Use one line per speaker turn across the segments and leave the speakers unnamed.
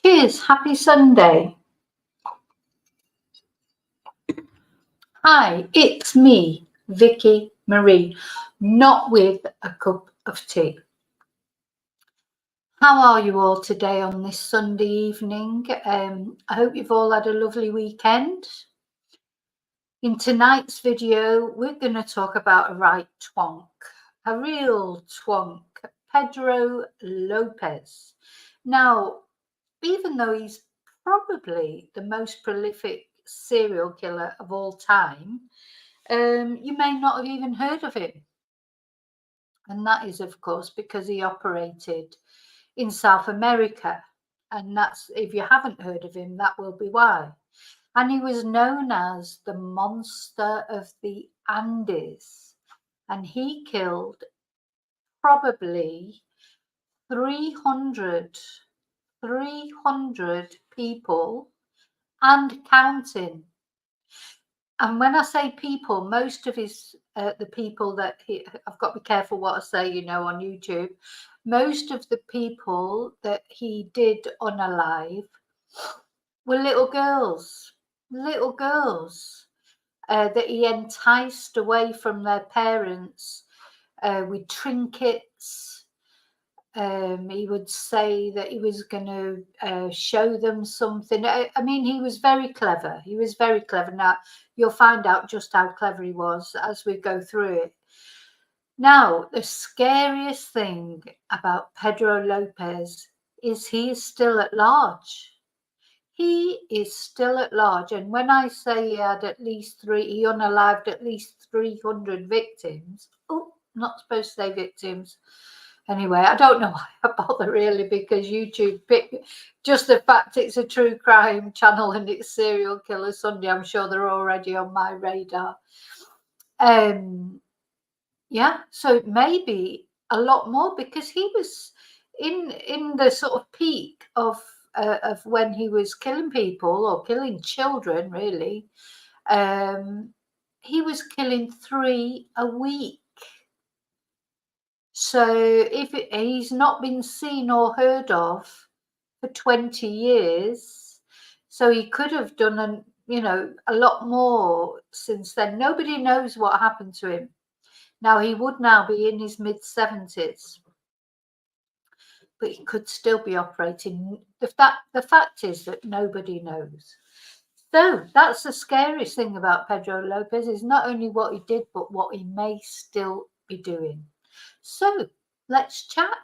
Cheers, happy Sunday. Hi, it's me, Vicky Marie, not with a cup of tea. How are you all today on this Sunday evening? I hope you've all had a lovely weekend. In tonight's video, we're going to talk about a right twonk, a real twonk, Pedro Lopez. Now, even though he's probably the most prolific serial killer of all time, you may not have even heard of him. And that is, of course, because he operated in South America. And that's, if you haven't heard of him, that will be why. And he was known as the Monster of the Andes. And he killed probably 300 people and counting. And when I say people, most of his, the people that I've got to be careful what I say, you know, on YouTube, most of the people that he did unalive were little girls that he enticed away from their parents with trinkets. He would say that he was going to show them something. I mean, he was very clever. He was very clever. Now, you'll find out just how clever he was as we go through it. Now, the scariest thing about Pedro Lopez is he is still at large. He is still at large. And when I say he had he unalived at least 300 victims. Oh, not supposed to say victims. Anyway, I don't know why I bother really, because YouTube just the fact it's a true crime channel and it's Serial Killer Sunday, I'm sure they're already on my radar. Yeah, so it may be a lot more, because he was in the sort of peak of when he was killing people or killing children, really. He was killing 3 a week. So if he's not been seen or heard of for 20 years, so he could have done a lot more since then. Nobody knows what happened to him. Now, he would now be in his mid-70s, but he could still be operating. The fact is that nobody knows. So that's the scariest thing about Pedro Lopez, is not only what he did, but what he may still be doing. So let's chat.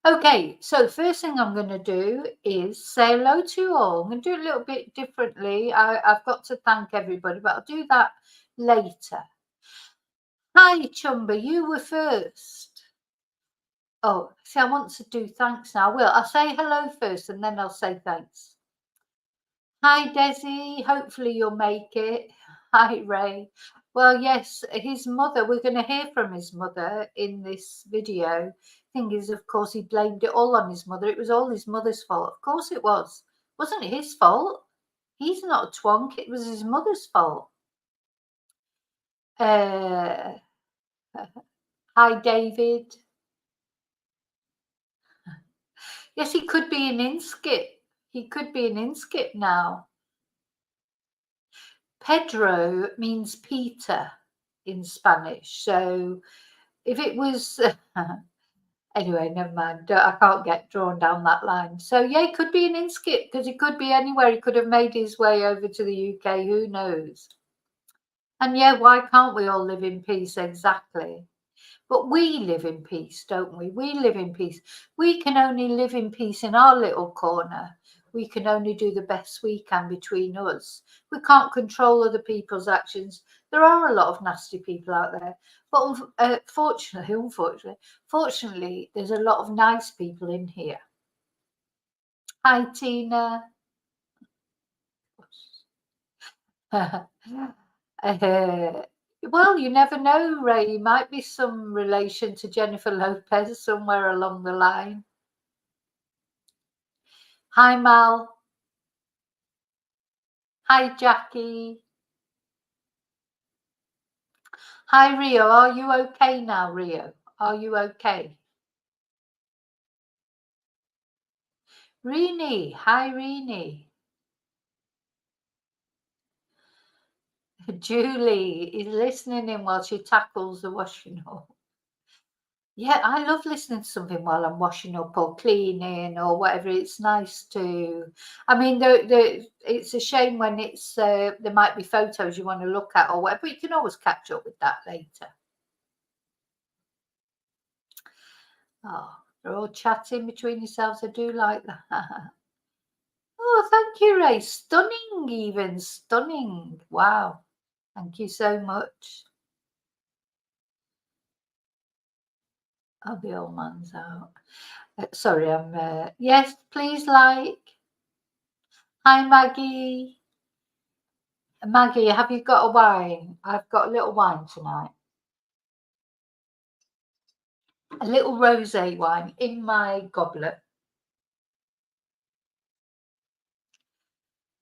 Okay, so first thing I'm going to do is say hello to you all. I'm going to do it a little bit differently. I've got to thank everybody, but I'll do that later. Hi, Chumba, you were first. Oh, see, I want to do thanks now. I'll say hello first and then I'll say thanks. Hi, Desi. Hopefully you'll make it. Hi, Ray. Well, yes, his mother, we're going to hear from his mother in this video. Thing is, of course, he blamed it all on his mother. It was all his mother's fault. Of course it was. Wasn't his fault. He's not a twonk. It was his mother's fault. Hi, David. Yes, he could be an inskip. He could be an inskip now. Pedro means Peter in Spanish. So if it was... Anyway, never mind. I can't get drawn down that line. So, yeah, he could be an inskip, because he could be anywhere. He could have made his way over to the UK. Who knows? And, yeah, why can't we all live in peace? Exactly. But we live in peace, don't we? We live in peace. We can only live in peace in our little corner. We can only do the best we can between us. We can't control other people's actions. There are a lot of nasty people out there. But fortunately, there's a lot of nice people in here. Hi, Tina. Well, you never know, Ray. You might be some relation to Jennifer Lopez somewhere along the line. Hi, Mal. Hi, Jackie. Hi, Rio. Are you okay now, Rio? Are you okay? Rini, hi Rini. Julie is listening in while she tackles the washing up. Yeah, I love listening to something while I'm washing up or cleaning or whatever. It's nice to. I mean, it's a shame when it's there might be photos you want to look at or whatever. But you can always catch up with that later. Oh, they're all chatting between yourselves. I do like that. Oh, thank you, Ray. Stunning, even stunning. Wow. Thank you so much. Oh, the old man's out. Sorry, I'm. Yes, please like. Hi, Maggie. Maggie, have you got a wine? I've got a little wine tonight. A little rosé wine in my goblet.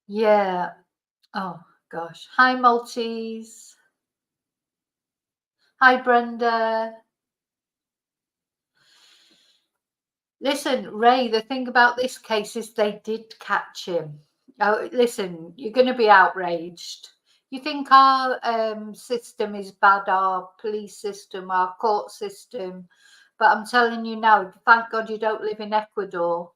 Yeah. Oh, gosh. Hi, Maltese. Hi, Brenda. Listen, Ray, the thing about this case is they did catch him. Oh, listen, you're going to be outraged. You think our system is bad, our police system, our court system, but I'm telling you now, thank God you don't live in Ecuador,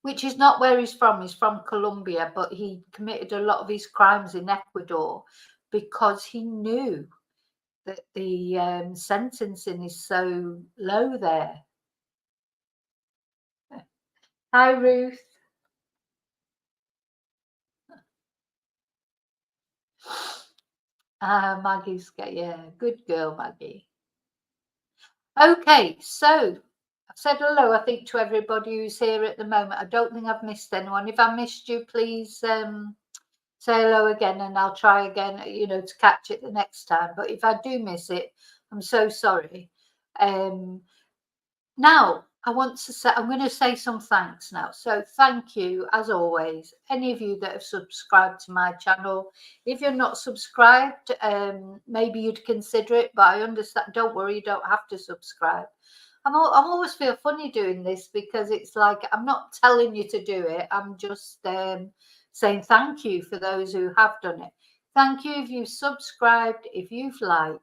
which is not where he's from. He's from Colombia, but he committed a lot of his crimes in Ecuador because he knew that the sentencing is so low there. Hi, Ruth. Maggie's yeah, good girl, Maggie. Okay, so I've said hello, I think, to everybody who's here at the moment. I don't think I've missed anyone. If I missed you, please say hello again, and I'll try again, to catch it the next time. But if I do miss it, I'm so sorry. Now, I'm going to say some thanks now. So thank you, as always, any of you that have subscribed to my channel. If you're not subscribed, maybe you'd consider it, but I understand. Don't worry, you don't have to subscribe. I always feel funny doing this because it's like I'm not telling you to do it. I'm just saying thank you for those who have done it. Thank you if you've subscribed, if you've liked.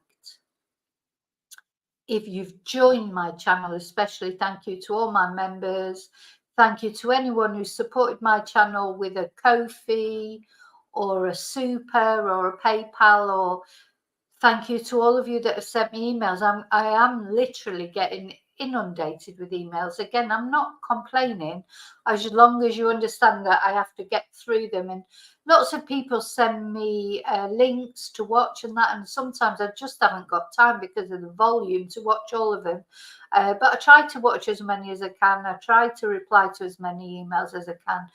If you've joined my channel, especially, thank you to all my members. Thank you to anyone who supported my channel with a Ko-fi or a super or a PayPal, or thank you to all of you that have sent me emails. I am literally getting inundated with emails. Again, I'm not complaining, as long as you understand that I have to get through them. And lots of people send me links to watch and that, and sometimes I just haven't got time because of the volume to watch all of them. But I try to watch as many as I can. I try to reply to as many emails as I can.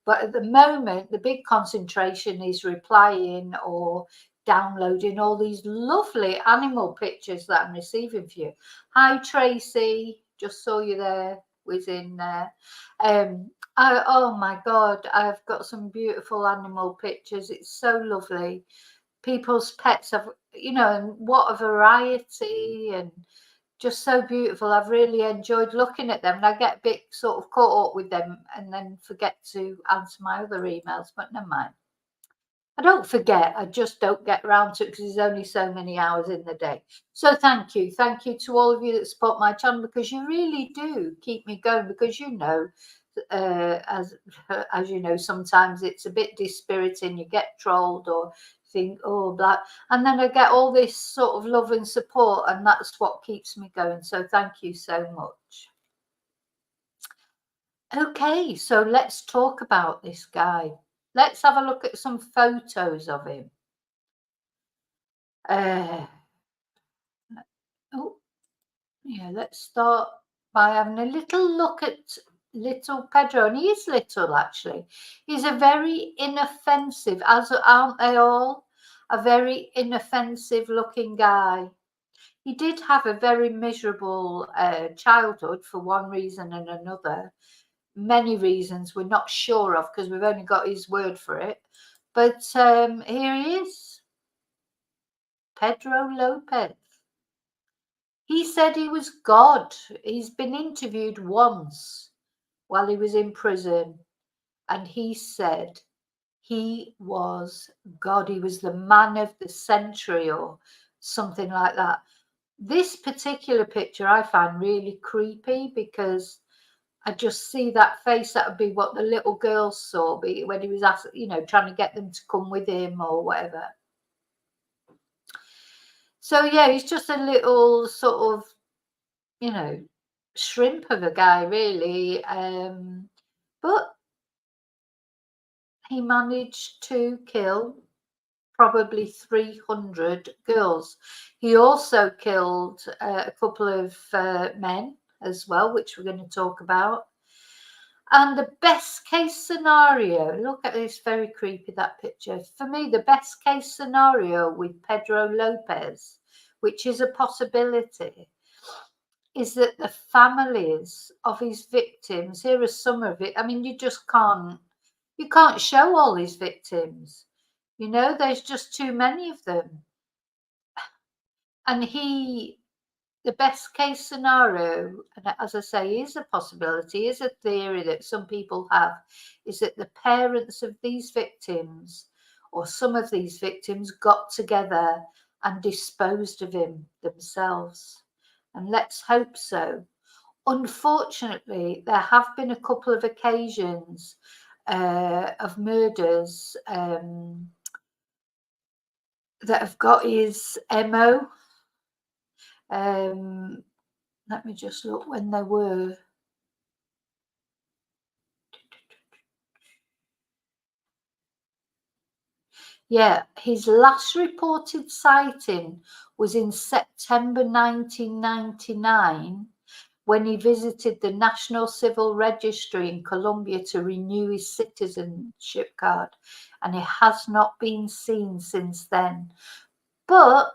But at the moment, the big concentration is replying or downloading all these lovely animal pictures that I'm receiving for you. Hi, Tracy. Just saw you there, whizzing there. Oh my God, I've got some beautiful animal pictures. It's so lovely. People's pets have, and what a variety, and just so beautiful. I've really enjoyed looking at them, and I get a bit sort of caught up with them and then forget to answer my other emails, but never mind. I don't forget, I just don't get around to it because there's only so many hours in the day. So thank you. Thank you to all of you that support my channel, because you really do keep me going, because as you know, sometimes it's a bit dispiriting. You get trolled or think, oh, blah. And then I get all this sort of love and support, and that's what keeps me going. So thank you so much. Okay, so let's talk about this guy. Let's have a look at some photos of him. Oh, yeah, let's start by having a little look at little Pedro. And he is little, actually. He's a very inoffensive, as aren't they all? A very inoffensive looking guy. He did have a very miserable childhood for one reason and another. Many reasons we're not sure of because we've only got his word for it. But here he is, Pedro Lopez. He said he was God. He's been interviewed once while he was in prison, and he said he was God. He was the man of the century or something like that. This particular picture I find really creepy because I just see that face. That would be what the little girl saw when he was asked, trying to get them to come with him or whatever. So yeah, he's just a little sort of, shrimp of a guy, really. But he managed to kill probably 300 girls. He also killed a couple of men as well, which we're going to talk about. And the best case scenario, look at this, very creepy, that picture. For me, the best case scenario with Pedro Lopez, which is a possibility, is that the families of his victims, here are some of it. I mean, you can't show all his victims. There's just too many of them. And the best case scenario, and as I say, is a possibility, is a theory that some people have, is that the parents of these victims or some of these victims got together and disposed of him themselves. And let's hope so. Unfortunately, there have been a couple of occasions of murders that have got his MO. Let me just look when they were. Yeah, his last reported sighting was in September 1999 when he visited the National Civil Registry in Colombia to renew his citizenship card, and he has not been seen since then. But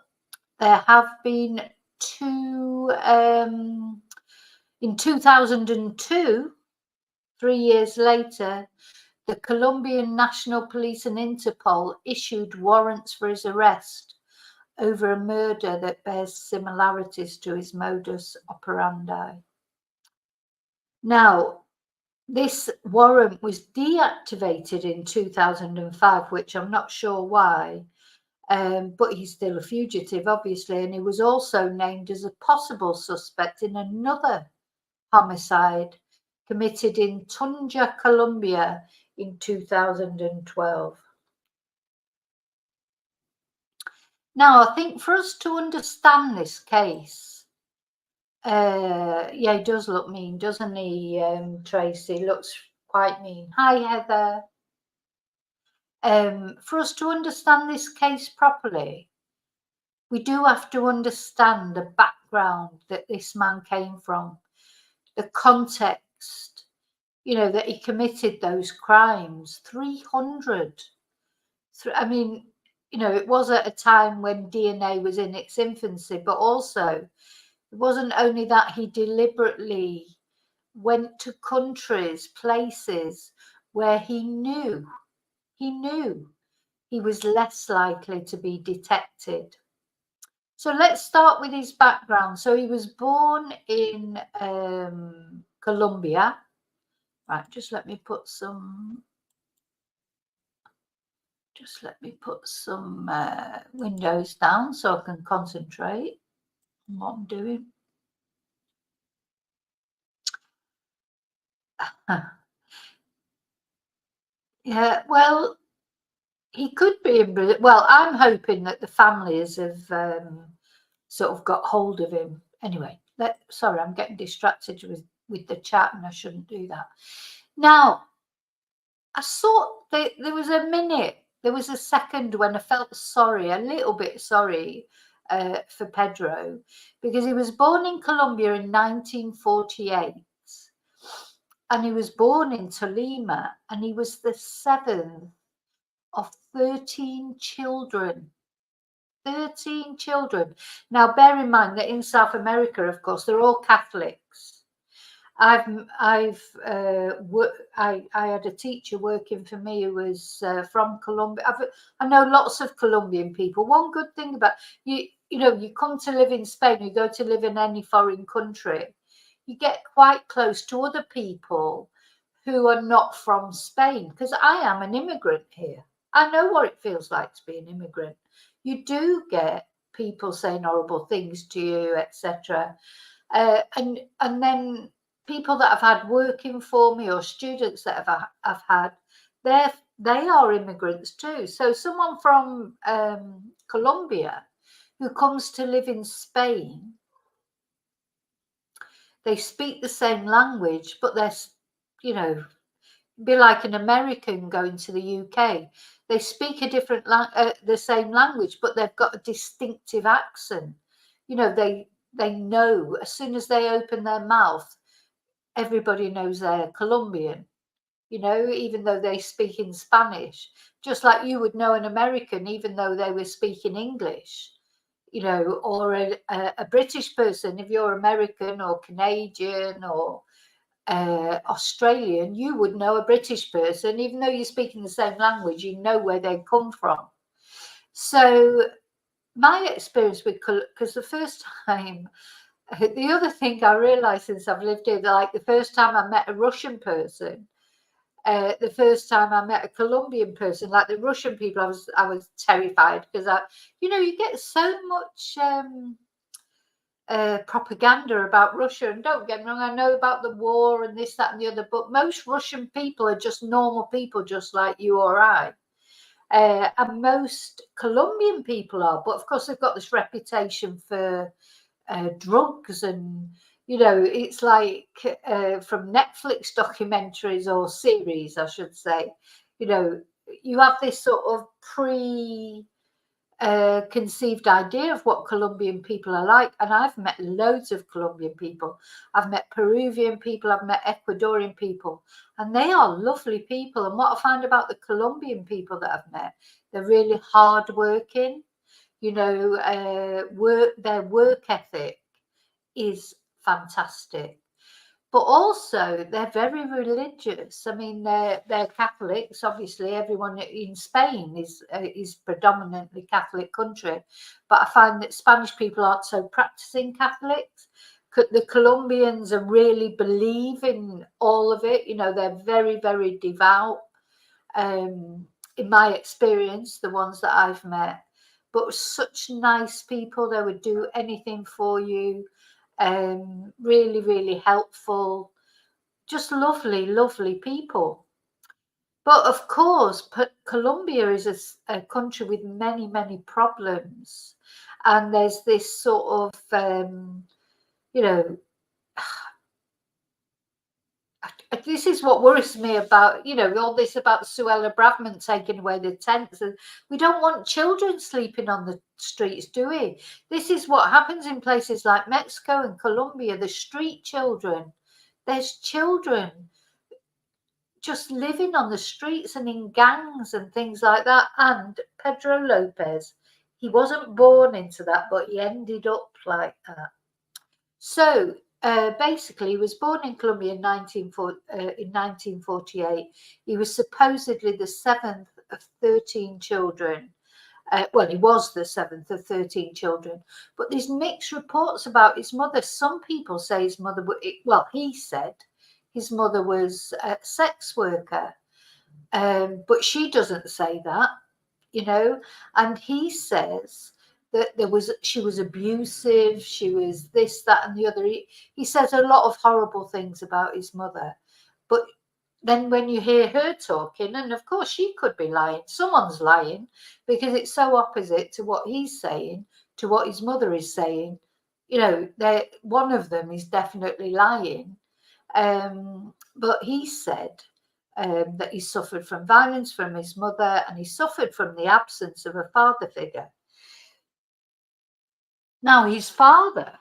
there have been two, in 2002, 3 years later, the Colombian National Police and Interpol issued warrants for his arrest over a murder that bears similarities to his modus operandi. Now, this warrant was deactivated in 2005, which I'm not sure why, but he's still a fugitive, obviously, and he was also named as a possible suspect in another homicide committed in Tunja, Colombia in 2012. Now, I think for us to understand this case, yeah, he does look mean, doesn't he, Tracy? Looks quite mean. Hi, Heather. For us to understand this case properly, we do have to understand the background that this man came from, the context, that he committed those crimes. 300. I mean, it was at a time when DNA was in its infancy, but also it wasn't only that he deliberately went to countries, places where he knew he was less likely to be detected. So let's start with his background. So he was born in Colombia. Right, just let me put some windows down so I can concentrate on what I'm doing. Yeah, well, he could be in Brazil. Well, I'm hoping that the families have sort of got hold of him. Anyway, sorry, I'm getting distracted with the chat, and I shouldn't do that. Now, I saw there was a minute, there was a second when I felt sorry, a little bit sorry for Pedro, because he was born in Colombia in 1948, and he was born in Tolima, and he was the seventh of 13 children. 13 children. Now, bear in mind that in South America, of course, they're all Catholics. I had a teacher working for me who was from Colombia. I know lots of Colombian people. One good thing about you, you know, you come to live in Spain, you go to live in any foreign country, you get quite close to other people who are not from Spain, because I am an immigrant here. I know what it feels like to be an immigrant. You do get people saying horrible things to you, etc. And then people that have had working for me, or students that have had, they are immigrants too. So someone from Colombia who comes to live in Spain, they speak the same language, but they're, you know, be like an American going to the UK. They speak a different the same language, but they've got a distinctive accent. You know, they know as soon as they open their mouth, everybody knows they're Colombian. You know, even though they speak in Spanish, just like you would know an American, even though they were speaking English. You know, or a British person, if you're American or Canadian or Australian, you would know a British person, even though you're speaking the same language, you know where they come from. So my experience with, because the first time, the other thing I realized since I've lived here, like the first time I met a Russian person, the first time I met a Colombian person, like the Russian people, I was terrified, because you know, you get so much propaganda about Russia, and don't get me wrong, I know about the war and this, that, and the other, but most Russian people are just normal people, just like you or I, and most Colombian people are, but of course they've got this reputation for drugs, and you know, it's like from Netflix documentaries or series, I should say, you know, you have this sort of conceived idea of what Colombian people are like. And I've met loads of Colombian people. I've met Peruvian people, I've met Ecuadorian people, and they are lovely people. And what I find about the Colombian people that I've met, they're really hardworking. You know, their work ethic is fantastic. But also they're very religious. I mean, they're Catholics. Obviously, everyone in Spain is predominantly Catholic country, but I find that Spanish people aren't so practicing Catholics. The Colombians are really believe in all of it. You know, they're very, very devout. In my experience, the ones that I've met, but such nice people. They would do anything for you. Really, really helpful, just lovely, lovely people. But of course, Colombia is a country with many, many problems. And there's this sort of, you know, this is what worries me about, you know, all this about Suella Braverman taking away the tents. And we don't want children sleeping on the streets, do we? This is what happens in places like Mexico and Colombia, the street children. There's children just living on the streets and in gangs and things like that. And Pedro Lopez, he wasn't born into that, but he ended up like that. So basically, he was born in Colombia in 1948. He was supposedly the seventh of 13 children. Well, he was the seventh of 13 children. But there's mixed reports about his mother. Some people say his mother, well, he said his mother was a sex worker. But she doesn't say that, you know. And he says that she was abusive, she was this, that, and the other. He says a lot of horrible things about his mother, but then when you hear her talking, and of course she could be lying, someone's lying, because it's so opposite to what he's saying, to what his mother is saying. You know, one of them is definitely lying. But he said that he suffered from violence from his mother, and he suffered from the absence of a father figure. Now, his father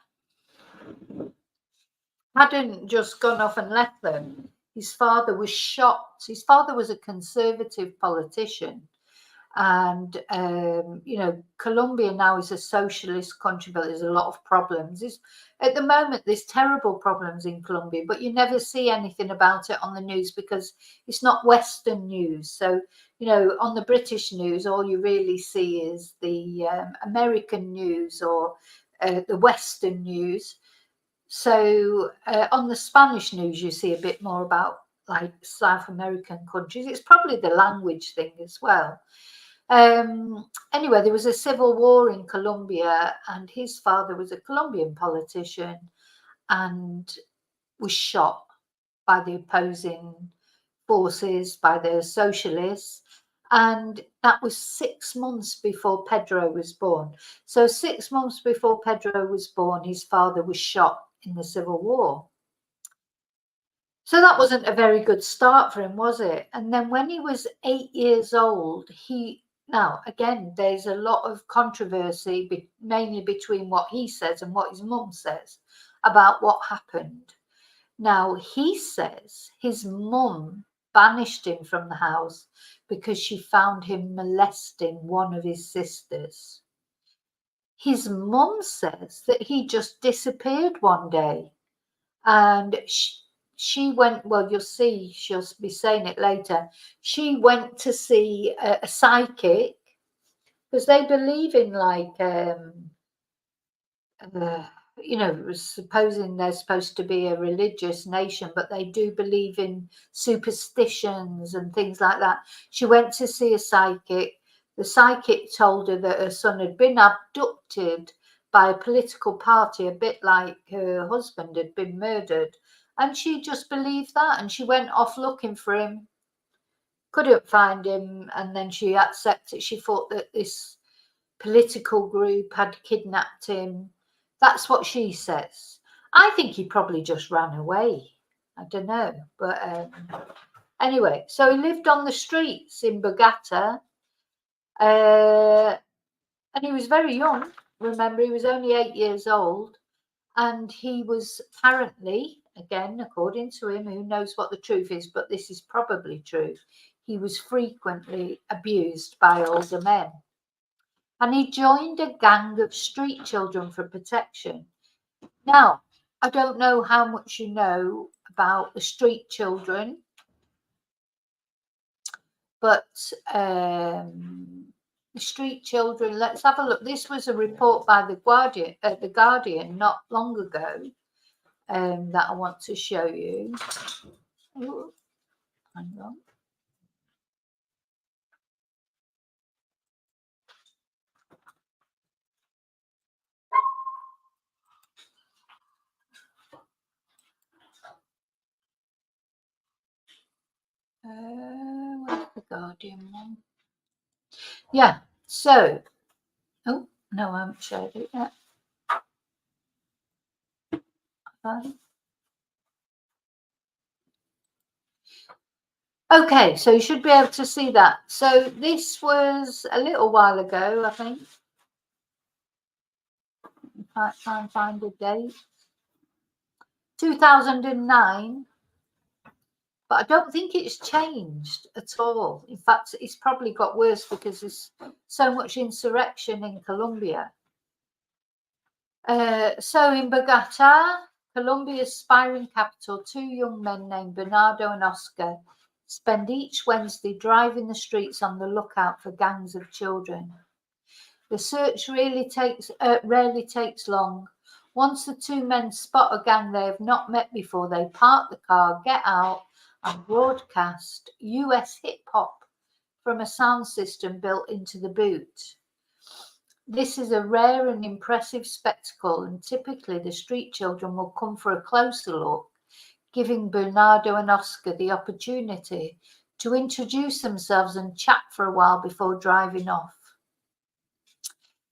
hadn't just gone off and left them. His father was shocked. His father was a conservative politician. And you know, Colombia now is a socialist country, but there's a lot of problems. At the moment there's terrible problems in Colombia, but you never see anything about it on the news because it's not Western news. So you know, on the British news, all you really see is the American news or the Western news. So on the Spanish news, you see a bit more about like South American countries. It's probably the language thing as well. Anyway, there was a civil war in Colombia, and his father was a Colombian politician and was shot by the opposing forces, by the socialists. And that was 6 months before Pedro was born. So 6 months before Pedro was born, his father was shot in the civil war. So that wasn't a very good start for him, was it? And then when he was 8 years old, now again, there's a lot of controversy, mainly between what he says and what his mum says about what happened. Now, he says his mum banished him from the house because she found him molesting one of his sisters. His mum says that he just disappeared one day, and she went, well, you'll see, she'll be saying it later. She went to see a psychic because they believe in like, you know, supposing they're supposed to be a religious nation, but they do believe in superstitions and things like that. She went to see a psychic. The psychic told her that her son had been abducted by a political party, a bit like her husband had been murdered. And she just believed that. And she went off looking for him, couldn't find him. And then she accepted, she thought that this political group had kidnapped him. That's what she says. I think he probably just ran away. I don't know. But anyway, so he lived on the streets in Bogota. And he was very young. Remember, he was only 8 years old. And he was apparently, again, according to him, who knows what the truth is, but this is probably true, he was frequently abused by older men. And he joined a gang of street children for protection. Now, I don't know how much you know about the street children, but the street children, let's have a look. This was a report by the Guardian not long ago that I want to show you. Ooh, hang on. Where's the Guardian one? Yeah, so, oh, no, I haven't showed it yet. Okay, so you should be able to see that. So this was a little while ago, I think. Try and find a date. 2009. But I don't think it's changed at all. In fact, it's probably got worse because there's so much insurrection in Colombia. So in Bogota, Colombia's aspiring capital, two young men named Bernardo and Oscar spend each Wednesday driving the streets on the lookout for gangs of children. The search rarely takes long. Once the two men spot a gang they have not met before, they park the car, get out, and broadcast US hip hop from a sound system built into the boot. This is a rare and impressive spectacle, and typically the street children will come for a closer look, giving Bernardo and Oscar the opportunity to introduce themselves and chat for a while before driving off.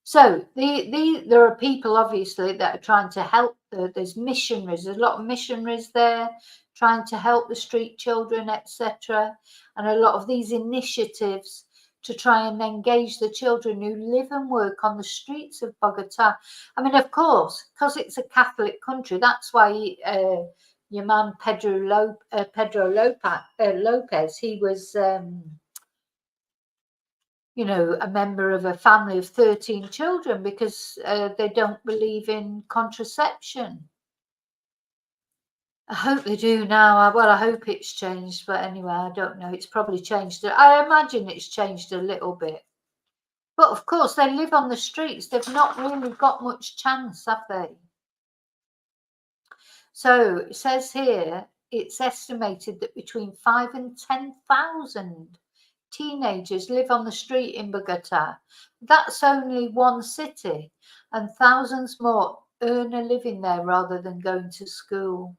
So there are people obviously that are trying to help. There's missionaries. There's a lot of missionaries there trying to help the street children, etc. And a lot of these initiatives to try and engage the children who live and work on the streets of Bogota. I mean, of course, because it's a Catholic country, that's why your man Pedro Lopez, he was. you know, a member of a family of 13 children because they don't believe in contraception. I hope they do now. Well, I hope it's changed, but anyway, I don't know. It's probably changed. I imagine it's changed a little bit. But of course, they live on the streets. They've not really got much chance, have they? So it says here, it's estimated that between 5 and 10,000 teenagers live on the street in Bogota. That's only one city, and thousands more earn a living there rather than going to school.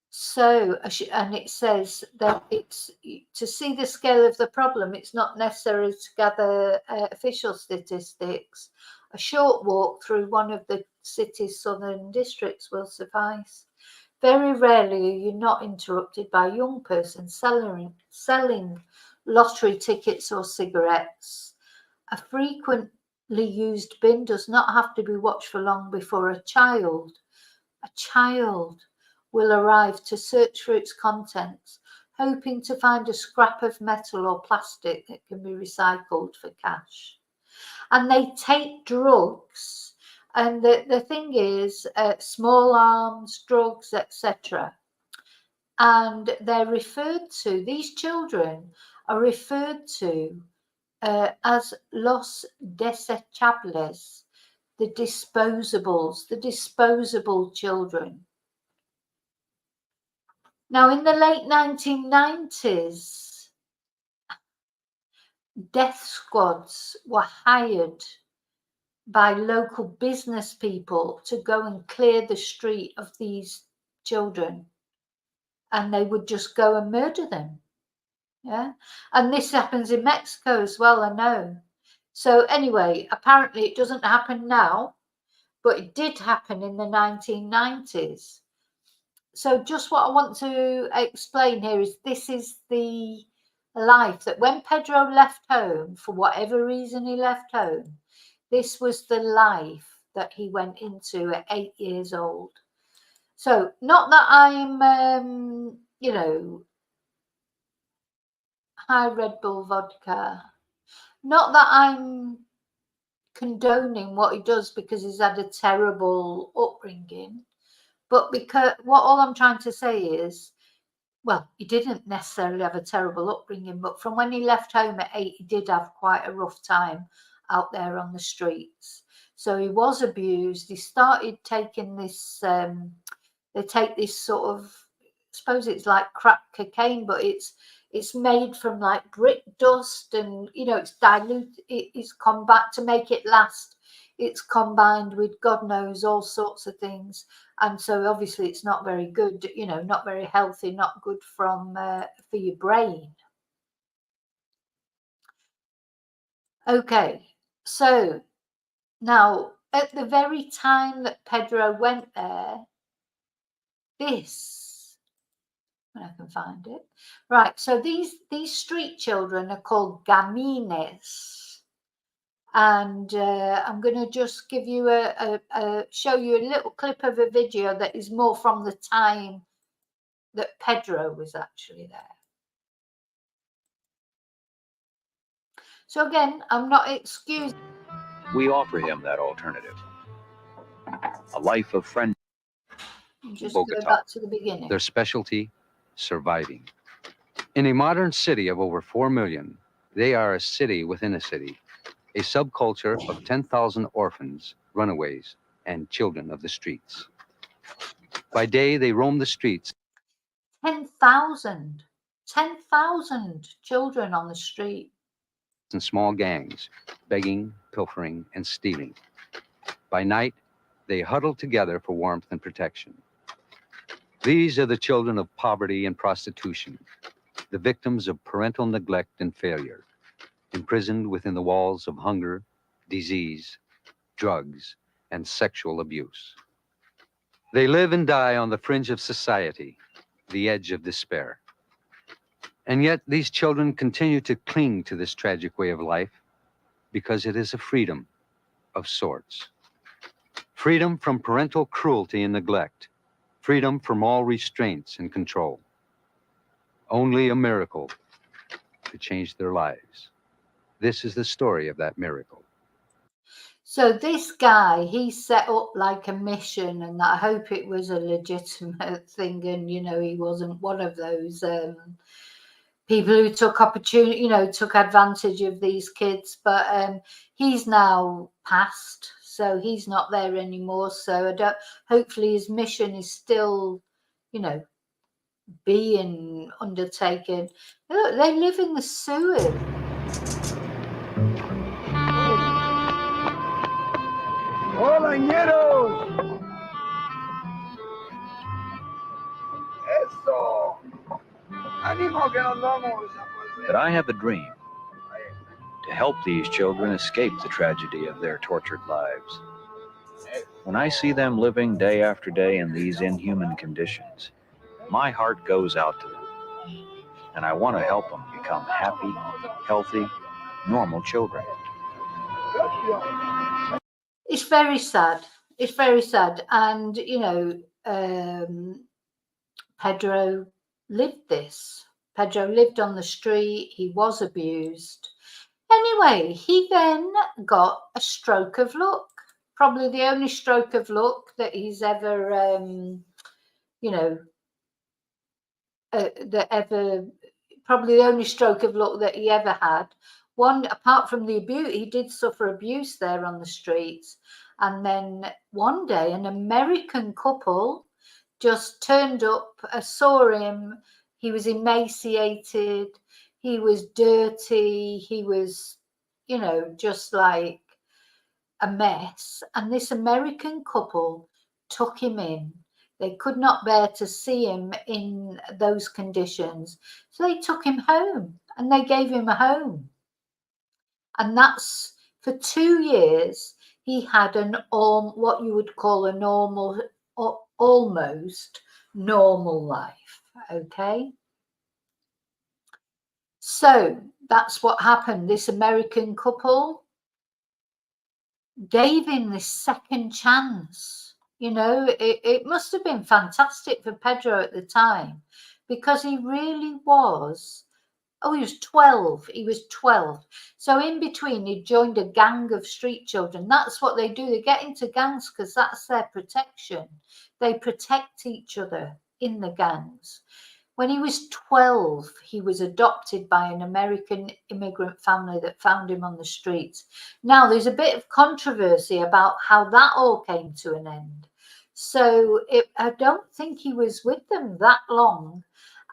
So, and it says that it's to see the scale of the problem, it's not necessary to gather official statistics. A short walk through one of the city's southern districts will suffice. Very rarely are you not interrupted by a young person selling lottery tickets or cigarettes. A frequently used bin does not have to be watched for long before a child will arrive to search for its contents, hoping to find a scrap of metal or plastic that can be recycled for cash. And they take drugs, and the thing is, small arms, drugs, etc. And they're referred to, these children are referred to as los desechables, the disposables, the disposable children. Now, in the late 1990s, death squads were hired by local business people to go and clear the street of these children, and they would just go and murder them. Yeah, and this happens in Mexico as well, I know. So anyway, apparently it doesn't happen now, but it did happen in the 1990s. So just what I want to explain here is this is the life that when Pedro left home, for whatever reason he left home, this was the life that he went into at 8 years old. So not that I'm, you know, high Red Bull vodka, not that I'm condoning what he does because he's had a terrible upbringing, but because all I'm trying to say is, well, he didn't necessarily have a terrible upbringing, but from when he left home at 8, he did have quite a rough time out there on the streets. So he was abused. He started taking this, they take this sort of, I suppose it's like crack cocaine, but it's made from like brick dust, and you know, it's diluted, it's come back to make it last. It's combined with God knows all sorts of things, and so obviously it's not very good, you know, not very healthy, not good from for your brain. Okay, so now at the very time that Pedro went there, this, when I can find it, right, so these street children are called gamines, and I'm going to just give you show you a little clip of a video that is more from the time that Pedro was actually there. So again, I'm not excusing.
We offer him that alternative, a life of friendship.
Just go back to the beginning.
Their specialty, surviving. In a modern city of over 4 million, they are a city within a city, a subculture of 10,000 orphans, runaways, and children of the streets. By day, they roam the streets.
10,000 children on the street.
In small gangs, begging, pilfering, and stealing. By night, they huddle together for warmth and protection. These are the children of poverty and prostitution, the victims of parental neglect and failure, imprisoned within the walls of hunger, disease, drugs, and sexual abuse. They live and die on the fringe of society, the edge of despair. And yet these children continue to cling to this tragic way of life because it is a freedom of sorts. Freedom from parental cruelty and neglect. Freedom from all restraints and control. Only a miracle could change their lives. This is the story of that miracle.
So this guy, he set up like a mission, and I hope it was a legitimate thing, and he wasn't one of those people who took opportunity, took advantage of these kids. But he's now passed, so he's not there anymore. So hopefully his mission is still, being undertaken. Look, they live in the sewers.
Hola, ñeros. Eso. Ánimo que nos vamos.
But I have a dream to help these children escape the tragedy of their tortured lives. When I see them living day after day in these inhuman conditions, my heart goes out to them, and I want to help them become happy, healthy, normal children.
It's very sad. It's very sad. And, Pedro lived this. Pedro lived on the street. He was abused. Anyway, he then got a stroke of luck. Probably the only stroke of luck that he's ever, probably the only stroke of luck that he ever had. One, apart from the abuse, he did suffer abuse there on the streets. And then one day, an American couple just turned up, saw him. He was emaciated. He was dirty. He was, just like a mess. And this American couple took him in. They could not bear to see him in those conditions. So they took him home, and they gave him a home. And that's for 2 years. He had what you would call a normal, almost normal life. Okay. So that's what happened. This American couple gave him this second chance. It must have been fantastic for Pedro at the time, because he really was. Oh, he was 12. He was 12. So in between, he joined a gang of street children. That's what they do. They get into gangs because that's their protection. They protect each other in the gangs. When he was 12, he was adopted by an American immigrant family that found him on the streets. Now, there's a bit of controversy about how that all came to an end. So I don't think he was with them that long.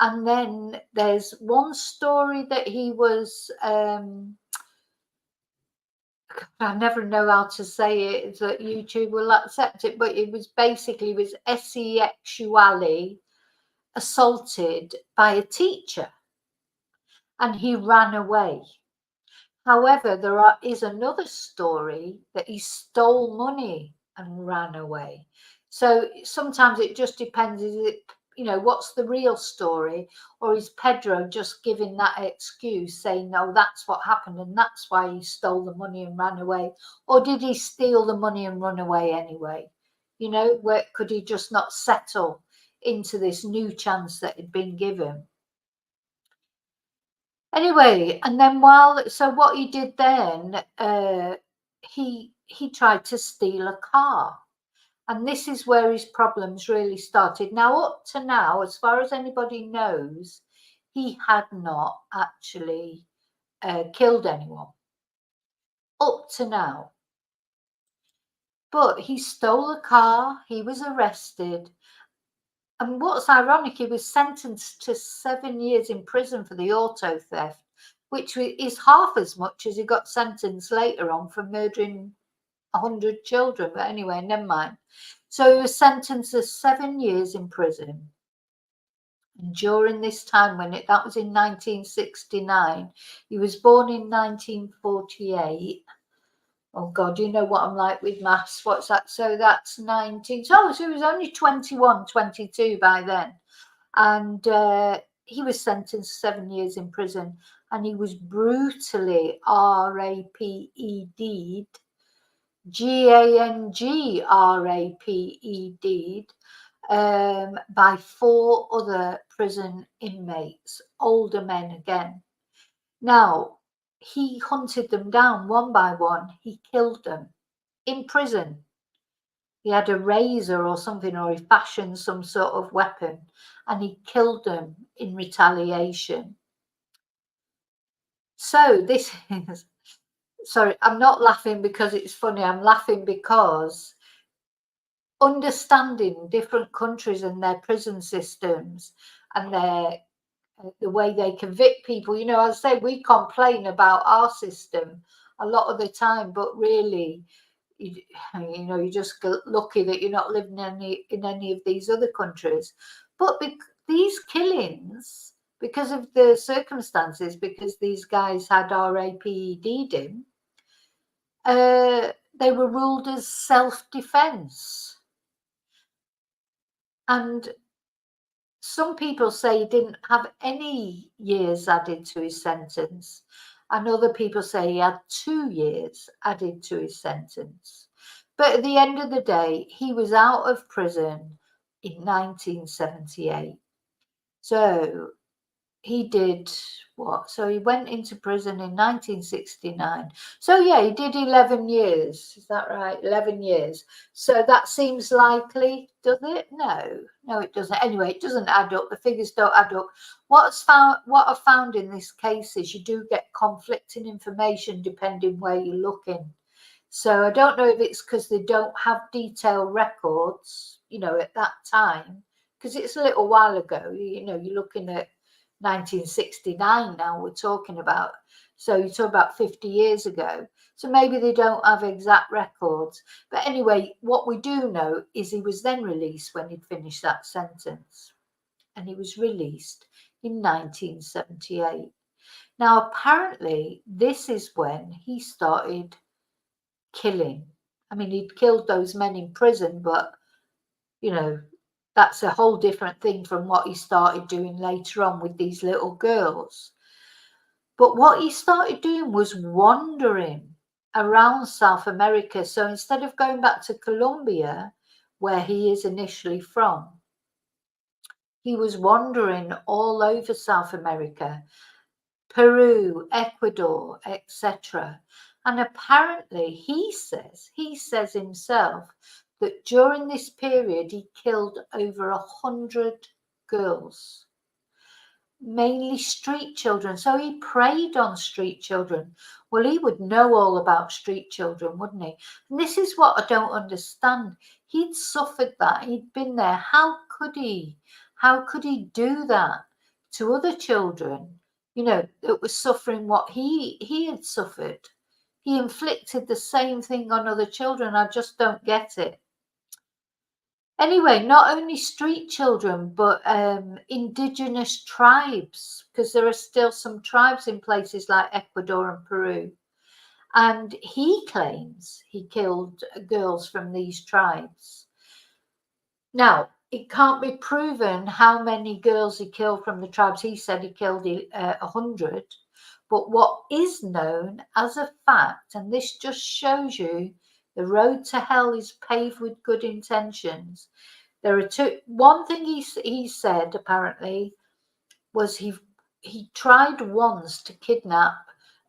And then there's one story that he was, I never know how to say it, that YouTube will accept it, but it was basically, was sexually assaulted by a teacher, and he ran away. However, there is another story that he stole money and ran away. So sometimes it just depends, is it, what's the real story, or is Pedro just giving that excuse, saying, no, that's what happened and that's why he stole the money and ran away? Or did he steal the money and run away anyway? Where could he just not settle into this new chance that had been given? Anyway, and then what he did then, he tried to steal a car. And this is where his problems really started. Now, up to now, as far as anybody knows, he had not actually killed anyone. Up to now. But he stole a car, he was arrested. And what's ironic, he was sentenced to 7 years in prison for the auto theft, which is half as much as he got sentenced later on for murdering 100 children. But anyway, never mind. So he was sentenced to 7 years in prison. And during this time, that was in 1969, he was born in 1948. Oh God, you know what I'm like with maths. What's that? So that's 19. So he was only 21, 22 by then. And he was sentenced 7 years in prison, and he was brutally raped, GANGRAPED, by 4 other prison inmates, older men again. Now, he hunted them down one by one. He killed them in prison. He had a razor or something, or he fashioned some sort of weapon, and he killed them in retaliation. So this is, sorry, I'm not laughing because it's funny. I'm laughing because understanding different countries and their prison systems and the way they convict people. You know, as I say, we complain about our system a lot of the time, but really, you know, you're just lucky that you're not living in any of these other countries. But these killings, because of the circumstances, because these guys had RAPED'd him, they were ruled as self-defense. And some people say he didn't have any years added to his sentence, and other people say he had 2 years added to his sentence. But at the end of the day, he was out of prison in 1978. So he did what? So he went into prison in 1969. So yeah, he did 11 years. Is that right? 11 years. So that seems likely, does it? No, it doesn't. Anyway, it doesn't add up. The figures don't add up. What I found in this case is you do get conflicting information depending where you're looking. So I don't know if it's because they don't have detailed records, you know, at that time, because it's a little while ago. You know, you're looking at 1969 now we're talking about. So you talk about 50 years ago. So maybe they don't have exact records. But anyway, what we do know is he was then released when he'd finished that sentence. And he was released in 1978. Now, apparently, this is when he started killing. I mean, he'd killed those men in prison, but, you know, that's a whole different thing from what he started doing later on with these little girls. But what he started doing was wandering around South America. So instead of going back to Colombia, where he is initially from, he was wandering all over South America, Peru, Ecuador, etc. And apparently he says himself that during this period he killed over 100 girls, mainly street children. So he preyed on street children. Well, he would know all about street children, wouldn't he? And this is what I don't understand. He'd suffered that. He'd been there. How could he? How could he do that to other children, you know, that was suffering what he had suffered? He inflicted the same thing on other children. I just don't get it. Anyway, not only street children, but indigenous tribes, because there are still some tribes in places like Ecuador and Peru. And he claims he killed girls from these tribes. Now, it can't be proven how many girls he killed from the tribes. He said he killed 100. But what is known as a fact, and this just shows you the road to hell is paved with good intentions. There are two. One thing he said apparently was he tried once to kidnap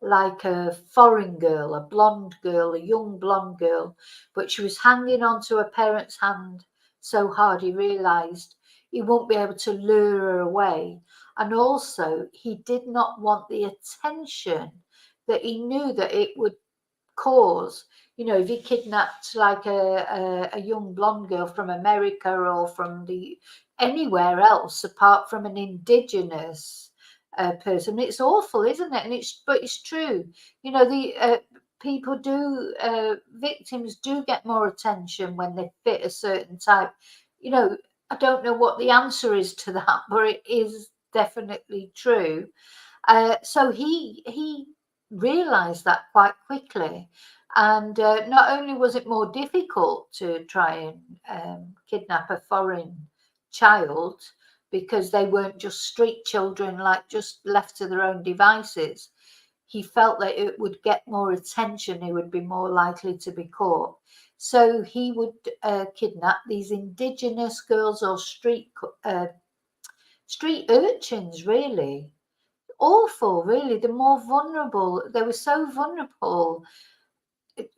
like a foreign girl, a blonde girl, a young blonde girl, but she was hanging onto her parents' hand so hard he realised he won't be able to lure her away. And also he did not want the attention that he knew that it would cause. You know, if he kidnapped like a young blonde girl from America or from anywhere else apart from an indigenous person, it's awful, isn't it? And but it's true. You know, the people victims do get more attention when they fit a certain type. You know, I don't know what the answer is to that, but it is definitely true. So he realized that quite quickly, and not only was it more difficult to try and kidnap a foreign child because they weren't just street children like just left to their own devices, he felt that it would get more attention, he would be more likely to be caught. So he would kidnap these indigenous girls or street urchins, really. awful, really. The more vulnerable, they were so vulnerable.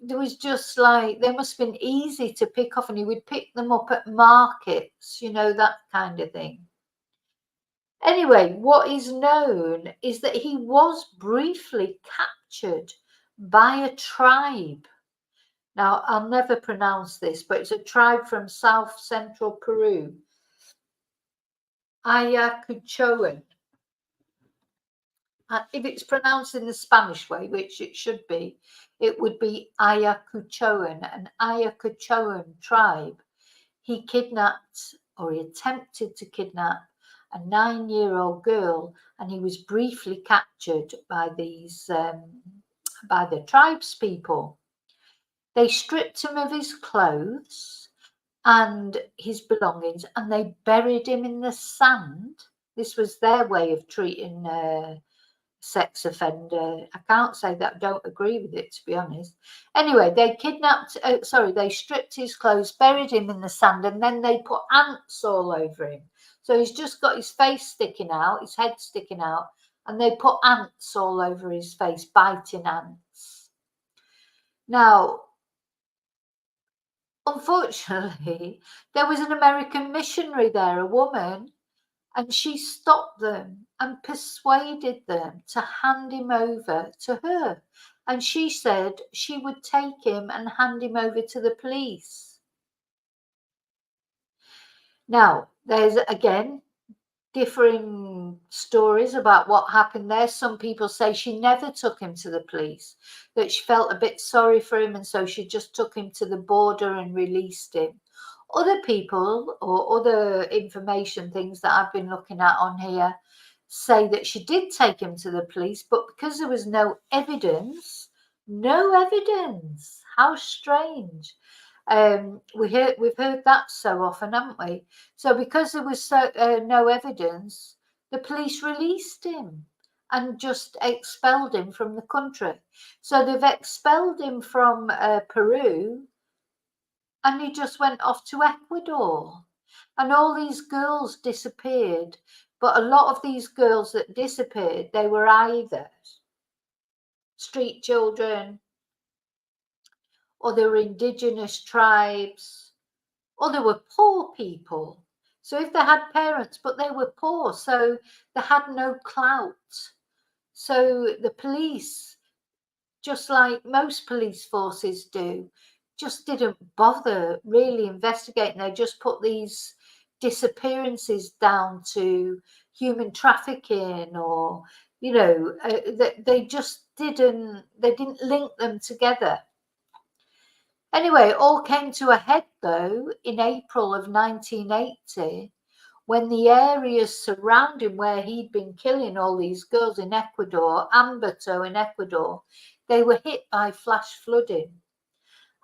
There was just like, they must have been easy to pick off, and he would pick them up at markets, you know, that kind of thing. Anyway, what is known is that he was briefly captured by a tribe. Now, I'll never pronounce this, but it's a tribe from south central Peru, Ayacuchoan. If it's pronounced in the Spanish way, which it should be, it would be Ayacuchoan, an Ayacuchoan tribe. He kidnapped, or he attempted to kidnap, a 9-year-old girl, and he was briefly captured by these, by the tribes people. They stripped him of his clothes and his belongings, and they buried him in the sand. This was their way of treating a sex offender. I can't say that I don't agree with it, to be honest. Anyway, they they stripped his clothes, buried him in the sand, and then they put ants all over him. So he's just got his face sticking out, his head sticking out, and they put ants all over his face, biting ants. Now, unfortunately, there was an American missionary there, a woman, and she stopped them and persuaded them to hand him over to her. And she said she would take him and hand him over to the police. Now, there's again differing stories about what happened there. Some people say she never took him to the police, that she felt a bit sorry for him, and so she just took him to the border and released him. Other people, or other information things that I've been looking at on here, say that she did take him to the police, but because there was no evidence, how strange. We've heard that so often, haven't we? So because there was no evidence, the police released him and just expelled him from the country. So they've expelled him from Peru, and he just went off to Ecuador. And all these girls disappeared. But a lot of these girls that disappeared, they were either street children, or they were indigenous tribes, or they were poor people. So if they had parents, but they were poor, so they had no clout. So the police, just like most police forces do, just didn't bother really investigating. They just put these disappearances down to human trafficking, or, you know, they just didn't link them together. Anyway, it all came to a head, though, in April of 1980, when the areas surrounding where he'd been killing all these girls in Ecuador, Ambato in Ecuador, they were hit by flash flooding.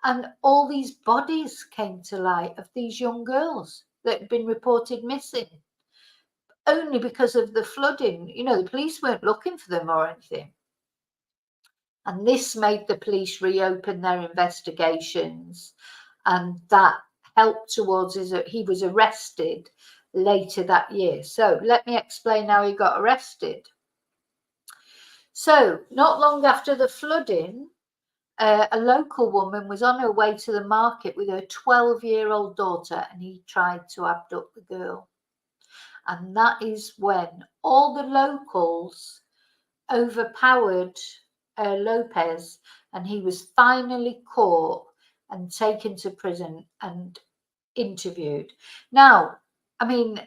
And all these bodies came to light of these young girls that had been reported missing, only because of the flooding. You know, the police weren't looking for them or anything. And this made the police reopen their investigations, and that helped towards he was arrested later that year. So let me explain how he got arrested. So not long after the flooding, a local woman was on her way to the market with her 12-year-old daughter, and he tried to abduct the girl. And that is when all the locals overpowered Lopez, and he was finally caught and taken to prison and interviewed. Now, I mean,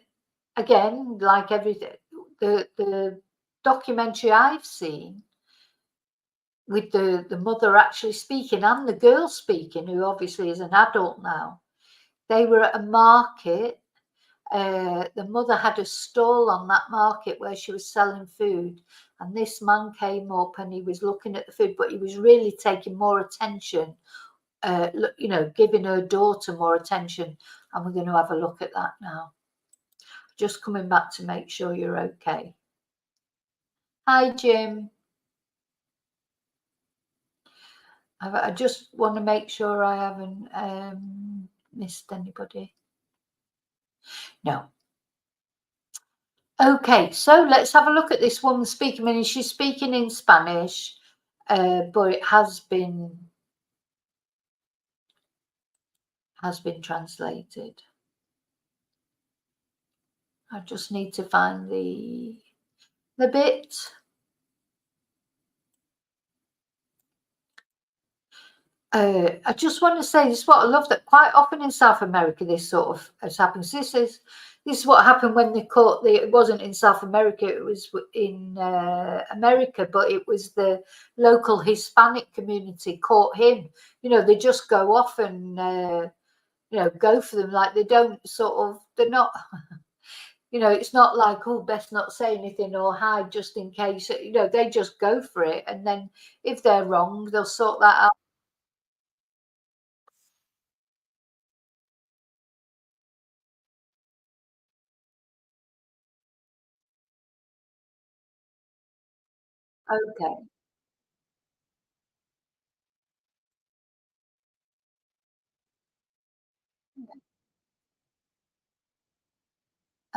again, like everything, the documentary I've seen, with the mother actually speaking and the girl speaking, who obviously is an adult now, they were at a market. The mother had a stall on that market where she was selling food, and this man came up and he was looking at the food, but he was really taking more attention, you know, giving her daughter more attention. And we're going to have a look at that now. Just coming back to make sure you're okay. Hi, Jim. I just want to make sure I haven't missed anybody. No. Okay, so let's have a look at this woman speaking. I mean, she's speaking in Spanish, but it has been translated. I just need to find the bit. I just want to say this is what I love, that quite often in South America this sort of has happened. This is what happened when they caught it wasn't in South America, it was in America, but it was the local Hispanic community caught him. You know, they just go off and you know, go for them. Like, they don't sort of, they're not you know, it's not like, oh, best not say anything or hide just in case. You know, they just go for it, and then if they're wrong, they'll sort that out. Okay.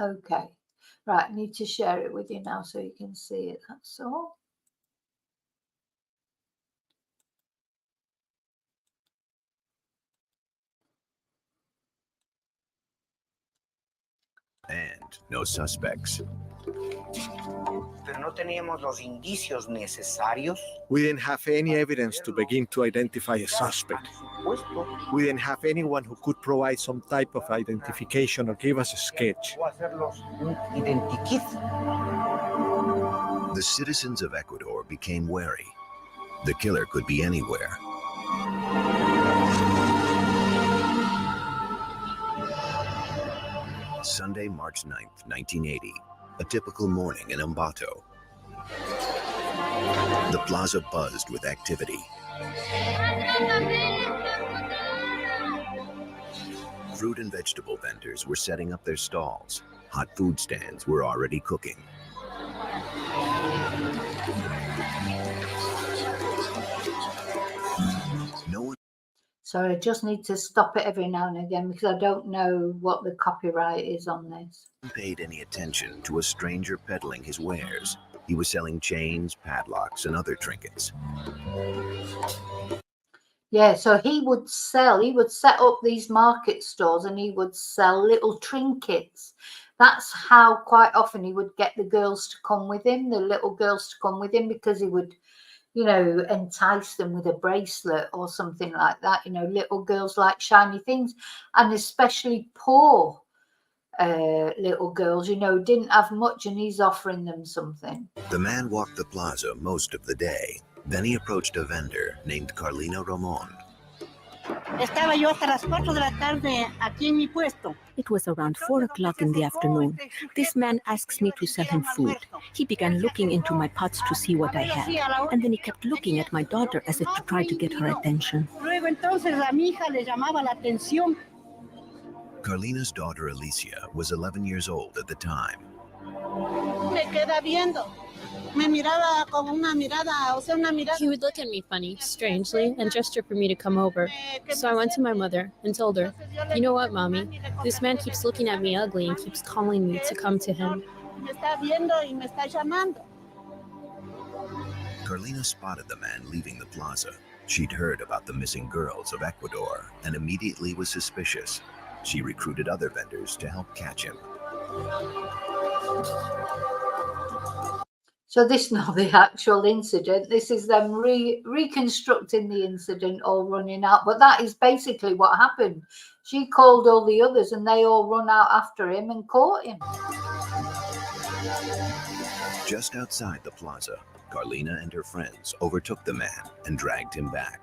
Okay. Right, I need to share it with you now so you can see it. That's all.
And no suspects.
Pero no teníamos los indicios necesarios.
We didn't have any evidence to begin to identify a suspect. We didn't have anyone who could provide some type of identification or give us a sketch.
The citizens of Ecuador became wary. The killer could be anywhere. Sunday, March 9th, 1980. A typical morning in Ambato. The plaza buzzed with activity. Fruit and vegetable vendors were setting up their stalls. Hot food stands were already cooking. No one.
So I just need to stop it every now and again because I don't know what the copyright is on this.
Paid any attention to a stranger peddling his wares. He was selling chains, padlocks, and other trinkets.
Yeah, so he would set up these market stores and he would sell little trinkets. That's how quite often he would get the girls to come with him, the little girls to come with him, because he would, you know, entice them with a bracelet or something like that. You know, little girls like shiny things, and especially poor little girls, you know, didn't have much, and he's offering them something.
The man walked the plaza most of the day. Then he approached a vendor named Carlina Ramon.
Estaba yo hasta las 4 de la tarde aquí en mi puesto.
It was around 4 o'clock in the afternoon. This man asks me to sell him food. He began looking into my pots to see what I had, and then he kept looking at my daughter as if to try to get her attention.
Luego entonces a mi hija le llamaba la atención.
Carlina's daughter Alicia was 11 years old at the time.
Me queda viendo. Me miraba con una mirada, o sea, una mirada.
He would look at me funny, strangely, and gesture for me to come over. So I went to my mother and told her, "You know what, Mommy? This man keeps looking at me ugly and keeps calling me to come to him."
Me está viendo y me está llamando.
Carlina spotted the man leaving the plaza. She'd heard about the missing girls of Ecuador and immediately was suspicious. She recruited other vendors to help catch him.
So this is not the actual incident. This is them reconstructing the incident, all running out. But that is basically what happened. She called all the others and they all run out after him and caught him.
Just outside the plaza, Carlina and her friends overtook the man and dragged him back.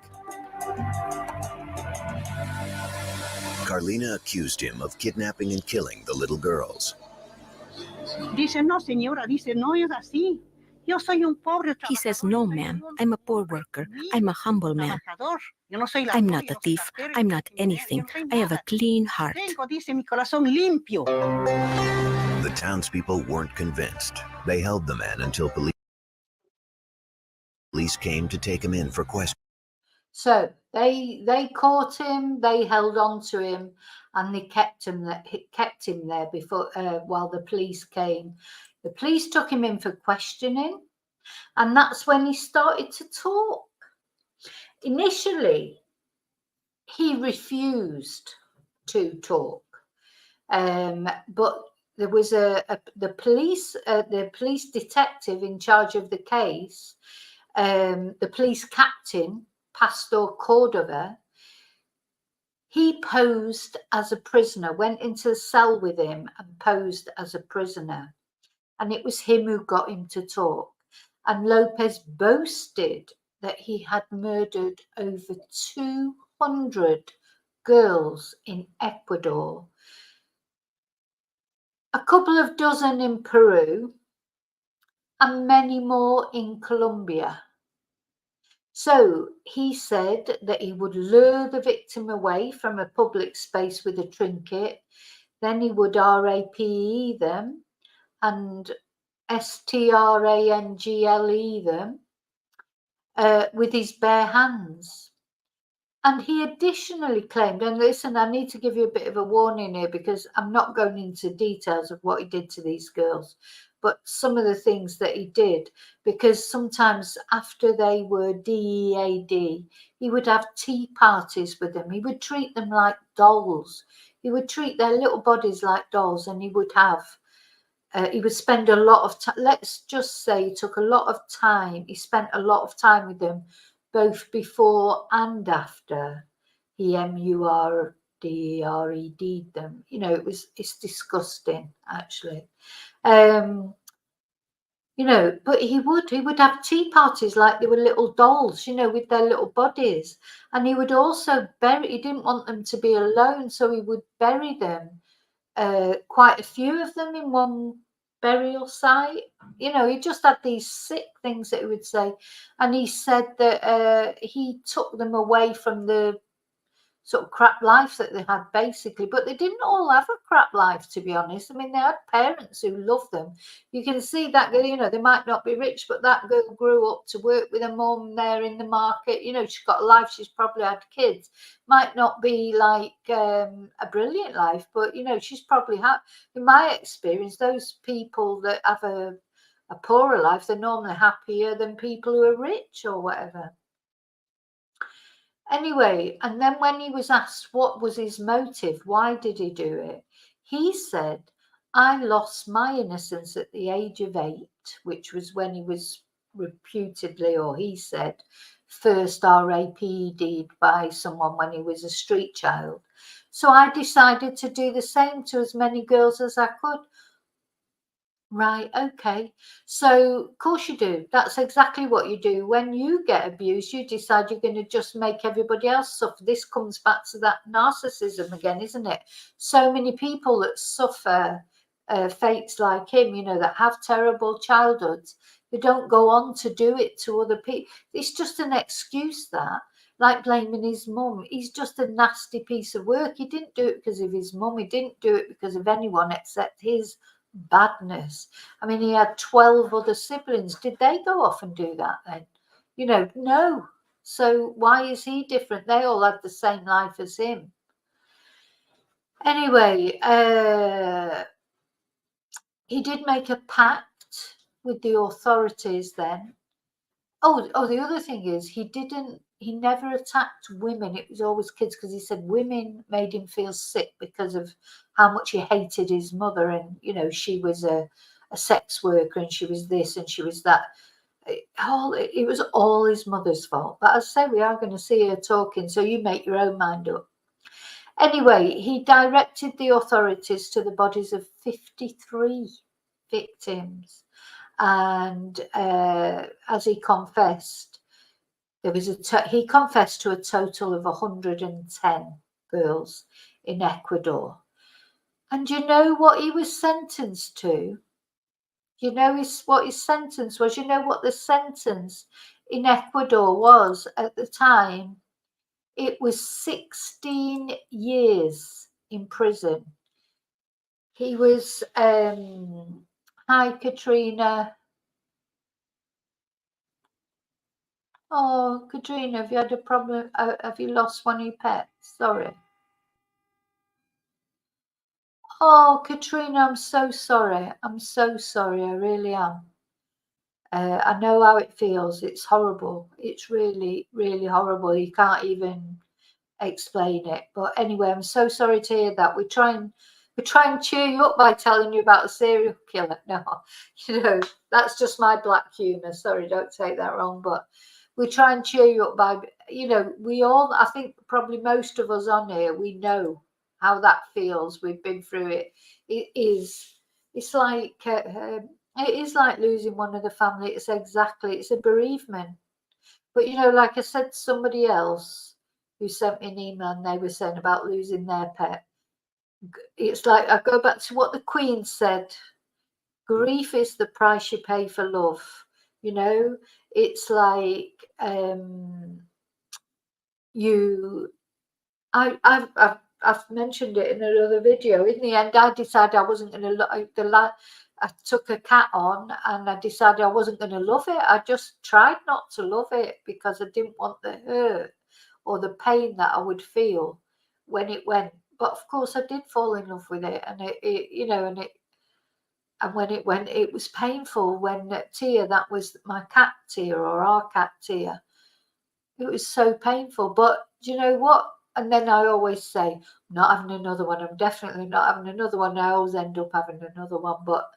Carlina accused him of kidnapping and killing the little girls.
Dice, no, señora, dice, no es así. Yo soy un pobre trabajador.
He says, "No, ma'am, I'm a poor worker. I'm a humble man.
Yo no soy la
I'm not a thief. I'm not anything. I have a clean heart."
Tengo, dice, mi corazón limpio.
The townspeople weren't convinced. They held the man until police came to take him in for questioning.
So They caught him, they held on to him, and they kept him there before while the police came. The police took him in for questioning, and that's when he started to talk. Initially, he refused to talk, but there was the police detective in charge of the case, the police captain, Pastor Cordova. He posed as a prisoner, went into the cell with him and posed as a prisoner. And it was him who got him to talk. And Lopez boasted that he had murdered over 200 girls in Ecuador, a couple of dozen in Peru, and many more in Colombia. So he said that he would lure the victim away from a public space with a trinket, then he would RAPE them and STRANGLE them with his bare hands. And he additionally claimed, and listen, I need to give you a bit of a warning here because I'm not going into details of what he did to these girls, but some of the things that he did, because sometimes after they were DEAD, he would have tea parties with them. He would treat them like dolls. He would treat their little bodies like dolls, and he would spend a lot of time, let's just say he took a lot of time. He spent a lot of time with them, both before and after he MURDERED them. You know, it's disgusting, actually. You know, but he would have tea parties like they were little dolls, you know, with their little bodies. And he would also he didn't want them to be alone, so he would bury them, quite a few of them in one burial site. You know, he just had these sick things that he would say. And he said that he took them away from the sort of crap life that they had, basically. But they didn't all have a crap life, to be honest. I mean, they had parents who loved them. You can see that girl, you know, they might not be rich, but that girl grew up to work with her mum there in the market. You know, she's got a life, she's probably had kids. Might not be like a brilliant life, but, you know, she's probably had, in my experience, those people that have a poorer life, they're normally happier than people who are rich or whatever. Anyway, and then when he was asked what was his motive, why did he do it, he said, I lost my innocence at the age of 8, which was when he was reputedly, or he said, first RAPD'd by someone when he was a street child. So I decided to do the same to as many girls as I could. Right, okay. So, of course you do. That's exactly what you do. When you get abused, you decide you're going to just make everybody else suffer. This comes back to that narcissism again, isn't it? So many people that suffer fates like him, you know, that have terrible childhoods, they don't go on to do it to other people. It's just an excuse, that. Like blaming his mum. He's just a nasty piece of work. He didn't do it because of his mum. He didn't do it because of anyone except his badness. I mean, he had 12 other siblings. Did they go off and do that then? You know, no. So why is he different? They all had the same life as him. Anyway, he did make a pact with the authorities then. Oh, the other thing is he never attacked women. It was always kids, because he said women made him feel sick because of how much he hated his mother. And, you know, she was a sex worker and she was this and she was that. It was all his mother's fault. But as I say, we are going to see her talking, so you make your own mind up. Anyway, he directed the authorities to the bodies of 53 victims. And as he confessed, he confessed to a total of 110 girls in Ecuador. And you know what he was sentenced to? You know what his sentence was? You know what the sentence in Ecuador was at the time? It was 16 years in prison. He was, hi Katrina. Oh, Katrina, have you had a problem? Have you lost one of your pets? Sorry. Oh, Katrina, I'm so sorry. I'm so sorry. I really am. I know how it feels. It's horrible. It's really, really horrible. You can't even explain it. But anyway, I'm so sorry to hear that. We try and cheer you up by telling you about a serial killer. No, that's just my black humor. Sorry, don't take that wrong. But we try and cheer you up by, we all, I think probably most of us on here, we know how that feels. We've been through it. It's like, it is like losing one of the family. It's a bereavement. But, like I said to somebody else who sent me an email and they were saying about losing their pet. It's like, I go back to what the Queen said. Grief is the price you pay for love. It's like, I've mentioned it in another video. In the end, I decided I wasn't going to look. I took a cat on and I decided I wasn't going to love it. I just tried not to love it because I didn't want the hurt or the pain that I would feel when it went. But of course, I did fall in love with it, and and when it went, it was painful. When Tia, that was my cat Tia, or our cat Tia, it was so painful. But do you know what? And then I always say, I'm not having another one. I'm definitely not having another one. I always end up having another one. But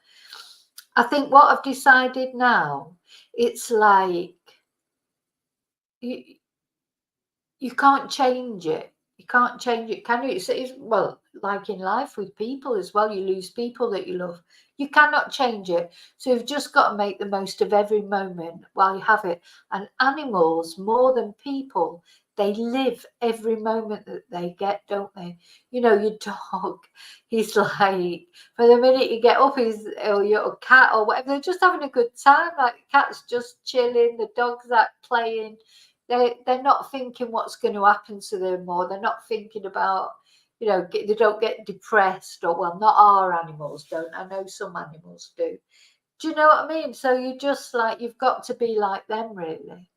I think what I've decided now, it's like you can't change it. You can't change it, can you? It's well, like in life with people as well, you lose people that you love. You cannot change it. So you've just got to make the most of every moment while you have it. And animals, more than people, they live every moment that they get, don't they? Your dog, he's like, for the minute you get up, or your cat or whatever, they're just having a good time. Like the cat's just chilling, the dog's out playing. They're not thinking what's going to happen to them, or they're not thinking about, they don't get depressed, or, well, not our animals don't. I know some animals do. Do you know what I mean? So you just like, you've got to be like them, really.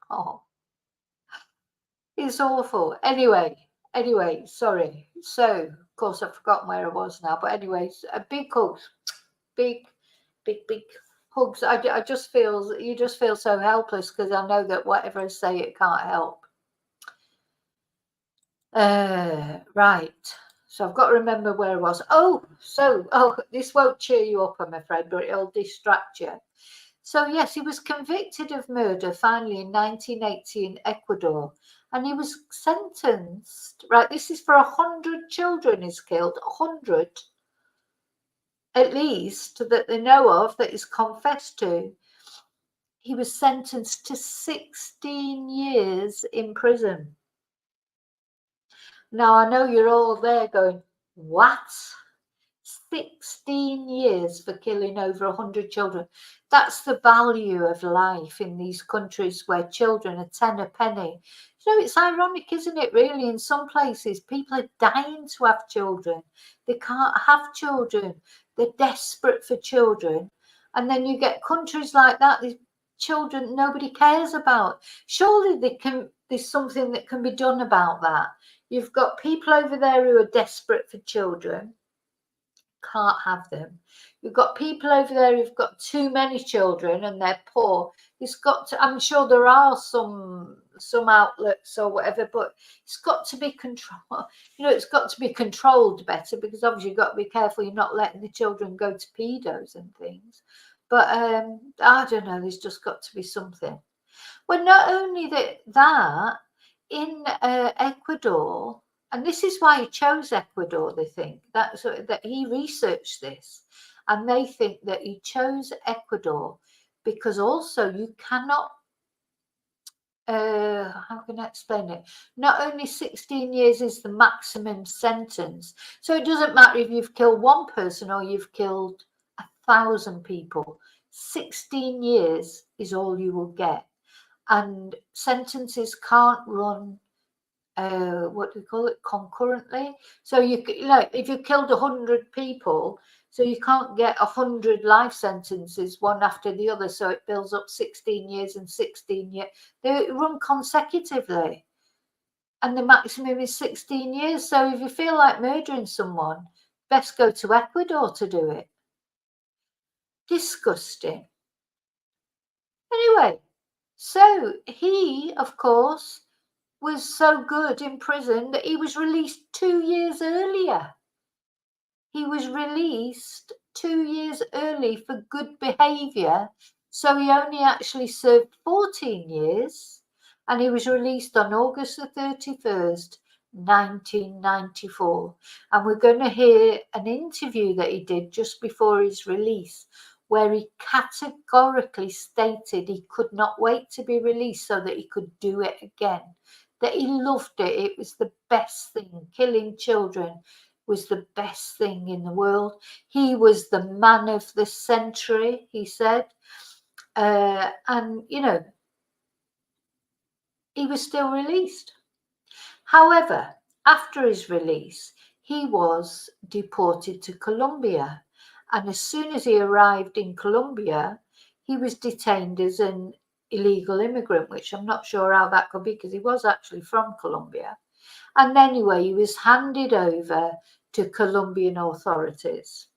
Oh, it's awful. Anyway, sorry. So, of course, I've forgotten where I was now. But anyways, a big hugs, big hugs. I just feel, you just feel so helpless because I know that whatever I say, it can't help. Right. So I've got to remember where I was. This won't cheer you up, I'm afraid, but it'll distract you. So yes, he was convicted of murder finally in 1980 in Ecuador, and he was sentenced. Right, this is for 100 children he's killed, 100 at least that they know of, that he's confessed to. He was sentenced to 16 years in prison. Now, I know you're all there going, what? 16 years for killing over 100 children. That's the value of life in these countries where children are 10 a penny. It's ironic, isn't it, really? In some places, people are dying to have children. They can't have children. They're desperate for children. And then you get countries like that, these children nobody cares about. Surely there's something that can be done about that. You've got people over there who are desperate for children, can't have them. You've got people over there who've got too many children and they're poor. It's got to, I'm sure there are some outlets or whatever, but it's got to be controlled. It's got to be controlled better, because obviously you've got to be careful you're not letting the children go to pedos and things. But I don't know, there's just got to be something. Well, not only that in Ecuador, and this is why he chose Ecuador, they think that he researched this, and they think that he chose Ecuador because also you cannot, how can I explain it? Not only 16 years is the maximum sentence, so it doesn't matter if you've killed one person or you've killed 1,000 people. 16 years is all you will get. And sentences can't run, what do we call it, concurrently. So if you killed 100 people, So you can't get 100 life sentences one after the other. So it builds up 16 years and 16 years. They run consecutively. And the maximum is 16 years. So if you feel like murdering someone, best go to Ecuador to do it. Disgusting. Anyway, so he, of course, was so good in prison that he was released 2 years earlier. He was released 2 years early for good behaviour. So he only actually served 14 years. And he was released on August the 31st, 1994. And we're going to hear an interview that he did just before his release, where he categorically stated he could not wait to be released so that he could do it again, that he loved it. It was the best thing. Killing children was the best thing in the world. He was the man of the century, he said. And, you know, he was still released. However, after his release, he was deported to Colombia. And as soon as he arrived in Colombia, he was detained as an illegal immigrant, which I'm not sure how that could be because he was actually from Colombia. And anyway, he was handed over to Colombian authorities.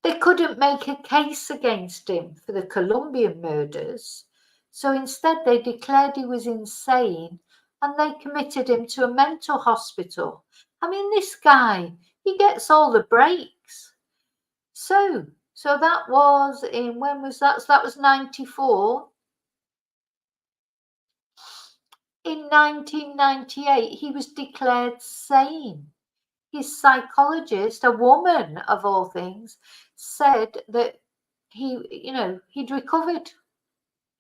They couldn't make a case against him for the Colombian murders, so instead they declared he was insane and they committed him to a mental hospital. I mean, this guy, he gets all the breaks. So that was in, when was that? So that was 94. In 1998, he was declared sane. His psychologist, a woman of all things, said that he'd recovered.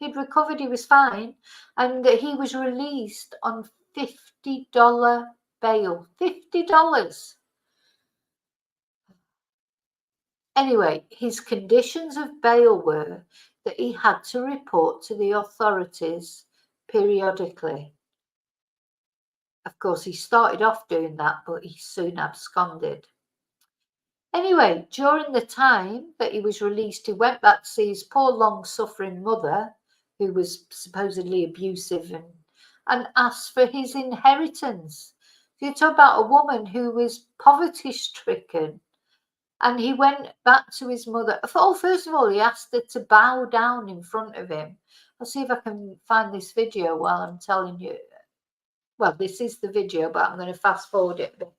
He'd recovered, he was fine, and that he was released on $50 bail. $50. Anyway, his conditions of bail were that he had to report to the authorities periodically. Of course, he started off doing that, but he soon absconded. Anyway, during the time that he was released, he went back to see his poor, long-suffering mother, who was supposedly abusive, and asked for his inheritance. So you talk about a woman who was poverty-stricken, and he went back to his mother. Oh, first of all, he asked her to bow down in front of him. I'll see if I can find this video while I'm telling you. Well, this is the video, but I'm going to fast forward it a bit.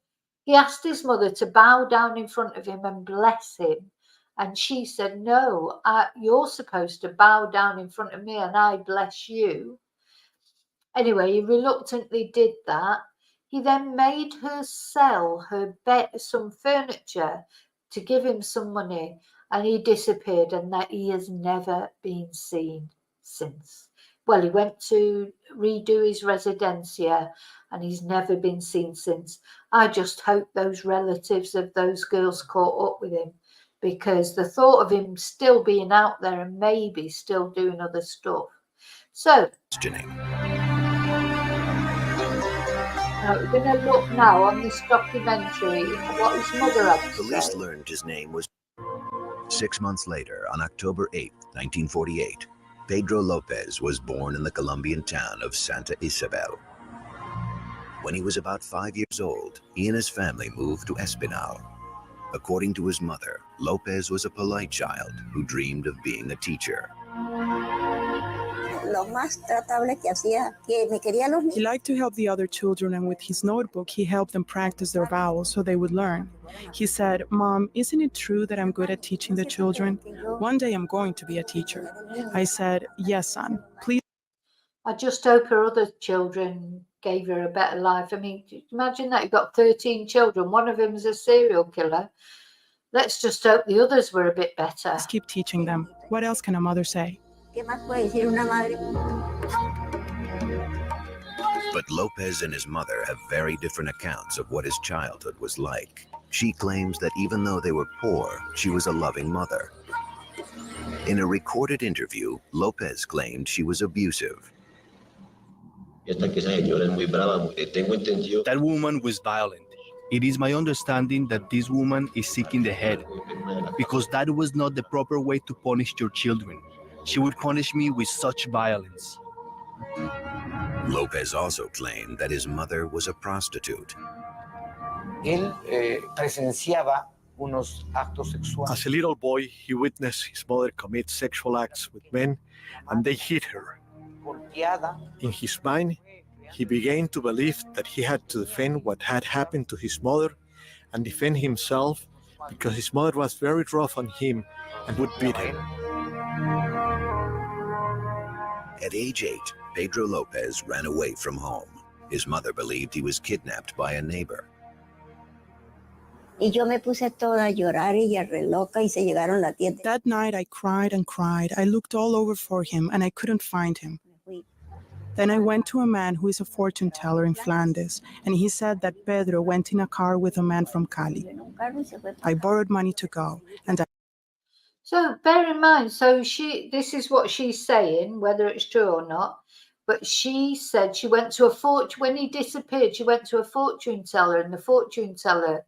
He asked his mother to bow down in front of him and bless him. And she said, no, you're supposed to bow down in front of me and I bless you. Anyway, he reluctantly did that. He then made her sell her some furniture to give him some money, and he disappeared, and that he has never been seen since. Well, he went to redo his residencia and he's never been seen since. I just hope those relatives of those girls caught up with him, because the thought of him still being out there and maybe still doing other stuff. So, we're going to look now on this documentary at what his mother had to say.
Police learned his name was 6 months later, on October 8, 1948. Pedro Lopez was born in the Colombian town of Santa Isabel. When he was about 5 years old, he and his family moved to Espinal. According to his mother, Lopez was a polite child who dreamed of being a teacher.
He liked to help the other children, and with his notebook, he helped them practice their vowels so they would learn. He said, "Mom, isn't it true that I'm good at teaching the children? One day I'm going to be a teacher." I said, "Yes, son, please."
I just hope her other children gave her a better life. I mean, imagine that you've got 13 children. One of them is a serial killer. Let's just hope the others were a bit better.
Let's keep teaching them. What else can a mother say?
But Lopez and his mother have very different accounts of what his childhood was like. She claims that even though they were poor, she was a loving mother. In a recorded interview, Lopez claimed she was abusive.
That woman was violent. It is my understanding that this woman is seeking the head, because that was not the proper way to punish your children. She would punish me with such violence.
Lopez also claimed that his mother was a prostitute.
Él presenciaba unos actos sexuales.
As a little boy, he witnessed his mother commit sexual acts with men, and they hit her. In his mind, he began to believe that he had to defend what had happened to his mother and defend himself because his mother was very rough on him and would beat him.
At age 8, Pedro Lopez ran away from home. His mother believed he was kidnapped by a neighbor.
Y yo me puse toda a llorar y a re loca y se llegaron las 10.
That night I cried and cried. I looked all over for him and I couldn't find him. Then I went to a man who is a fortune teller in Flanders, and he said that Pedro went in a car with a man from Cali. I borrowed money to go, and
So bear in mind, this is what she's saying, whether it's true or not, but she said she went to when he disappeared, she went to a fortune teller, and the fortune teller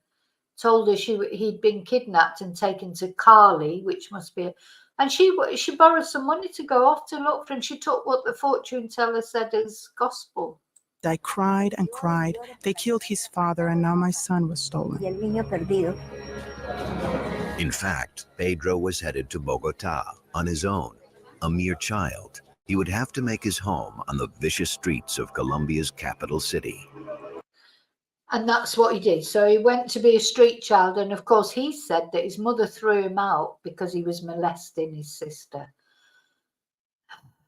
told her he'd been kidnapped and taken to Cali, which must be, and she borrowed some money to go off to look for him. She took what the fortune teller said as gospel.
I cried and cried. They killed his father, and now my son was stolen.
In fact, Pedro was headed to Bogota on his own, a mere child. He would have to make his home on the vicious streets of Colombia's capital city.
And that's what he did. So he went to be a street child. And of course, he said that his mother threw him out because he was molesting his sister.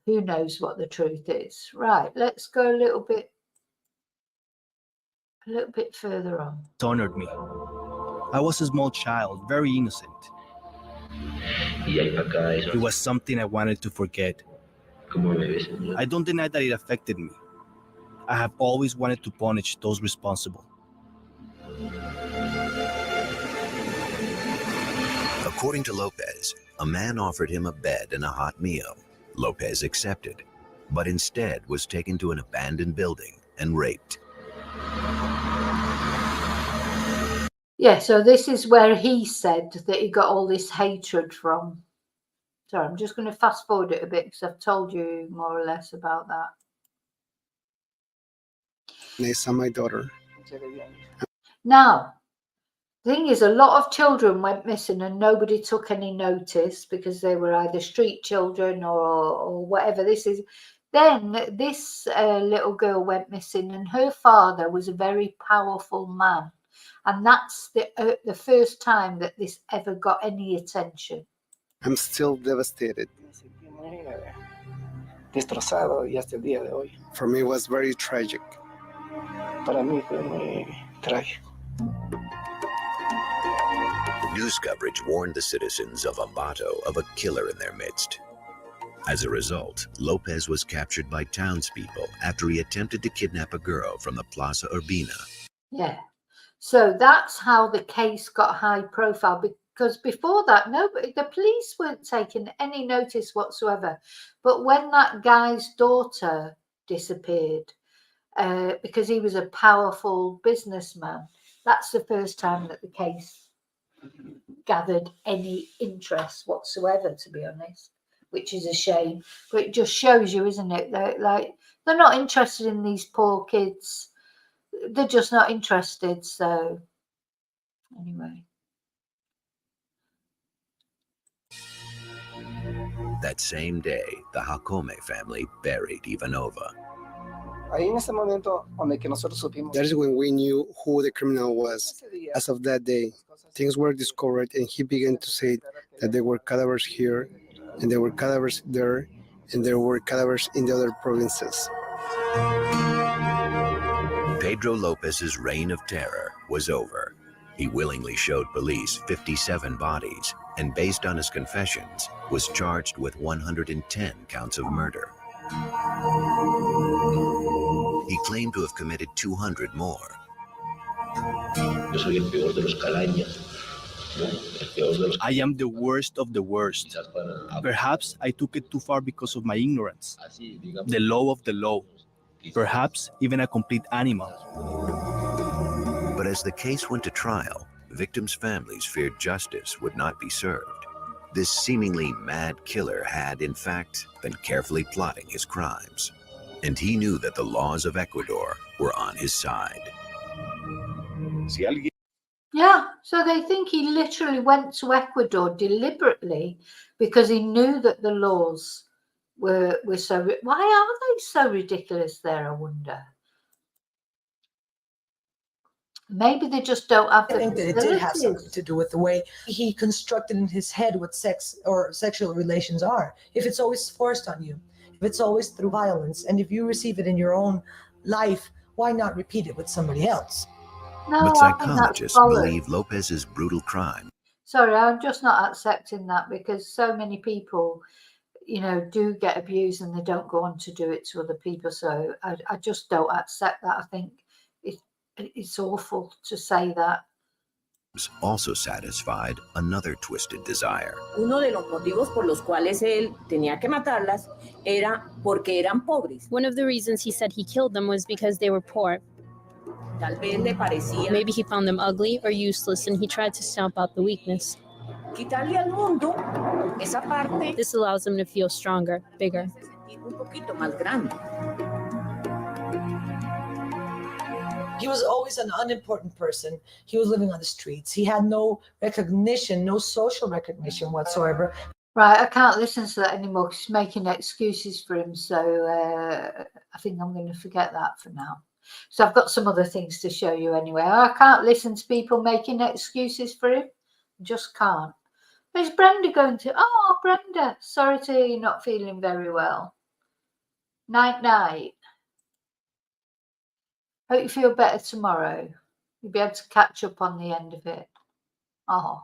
Who knows what the truth is? Right, let's go a little bit further on.
It honored me. I was a small child, very innocent. It was something I wanted to forget. I don't deny that it affected me. I have always wanted to punish those responsible.
According to Lopez, a man offered him a bed and a hot meal. Lopez accepted, but instead was taken to an abandoned building and raped.
Yeah, so this is where he said that he got all this hatred from. Sorry, I'm just going to fast forward it a bit because I've told you more or less about that.
Next time, my daughter.
Now, the thing is, a lot of children went missing and nobody took any notice because they were either street children or whatever this is. Then this little girl went missing, and her father was a very powerful man. And that's the first time that this ever got any attention.
I'm still devastated.
Destrozado y hasta el día de hoy.
For me, it was very tragic.
Para mí fue muy trágico.
News coverage warned the citizens of Ambato of a killer in their midst. As a result, Lopez was captured by townspeople after he attempted to kidnap a girl from the Plaza Urbina.
Yeah. So that's how the case got high profile, because before that, the police weren't taking any notice whatsoever. But when that guy's daughter disappeared, because he was a powerful businessman, that's the first time that the case gathered any interest whatsoever, to be honest, which is a shame. But it just shows you, isn't it, that they're not interested in these poor kids. They're just not interested. So anyway.
That same day, the Jacome family buried Ivanova.
That is when we knew who the criminal was. As of that day, things were discovered, and he began to say that there were cadavers here, and there were cadavers there, and there were cadavers in the other provinces.
Pedro Lopez's reign of terror was over. He willingly showed police 57 bodies, and based on his confessions, was charged with 110 counts of murder. He claimed to have committed 200 more.
I am the worst of the worst. Perhaps I took it too far because of my ignorance. The law of the law. Perhaps even a complete animal.
But as the case went to trial, victims' families feared justice would not be served. This seemingly mad killer had, in fact, been carefully plotting his crimes. And he knew that the laws of Ecuador were on his side.
Yeah, so they think he literally went to Ecuador deliberately because he knew that the laws were so... Why are they so ridiculous there, I wonder? Maybe they just don't have the
I think that it did have something
facilities.
to do with the way he constructed in his head what sex or sexual relations are. If it's always forced on you, if it's always through violence, and if you receive it in your own life, why not repeat it with somebody else?
No,
But
I think that's
psychologists
solid.
believe Lopez's brutal crime.
Sorry, I'm just not accepting that because so many people, you know, do get abused and they don't go on to do it to other people. So I just don't accept that. I think it's awful to say that.
Also satisfied another twisted desire.
Uno de los motivos por los cuales él tenía que matarlas era porque eran pobres.
One of the reasons he said he killed them was because they were poor.
Tal vez le parecía
Maybe he found them ugly or useless and he tried to stamp out the weakness.
quitarle al mundo esa parte.
This allows him to feel stronger, bigger.
Un poquito más grande.
He was always an unimportant person. He was living on the streets. He had no recognition, no social recognition whatsoever.
Right, I can't listen to that anymore because she's making excuses for him. So I think I'm going to forget that for now. So I've got some other things to show you anyway. I can't listen to people making excuses for him. Just can't. Where's Brenda going to? Oh, Brenda, sorry to hear you're not feeling very well. Night, night. Hope you feel better tomorrow. You'll be able to catch up on the end of it. Oh.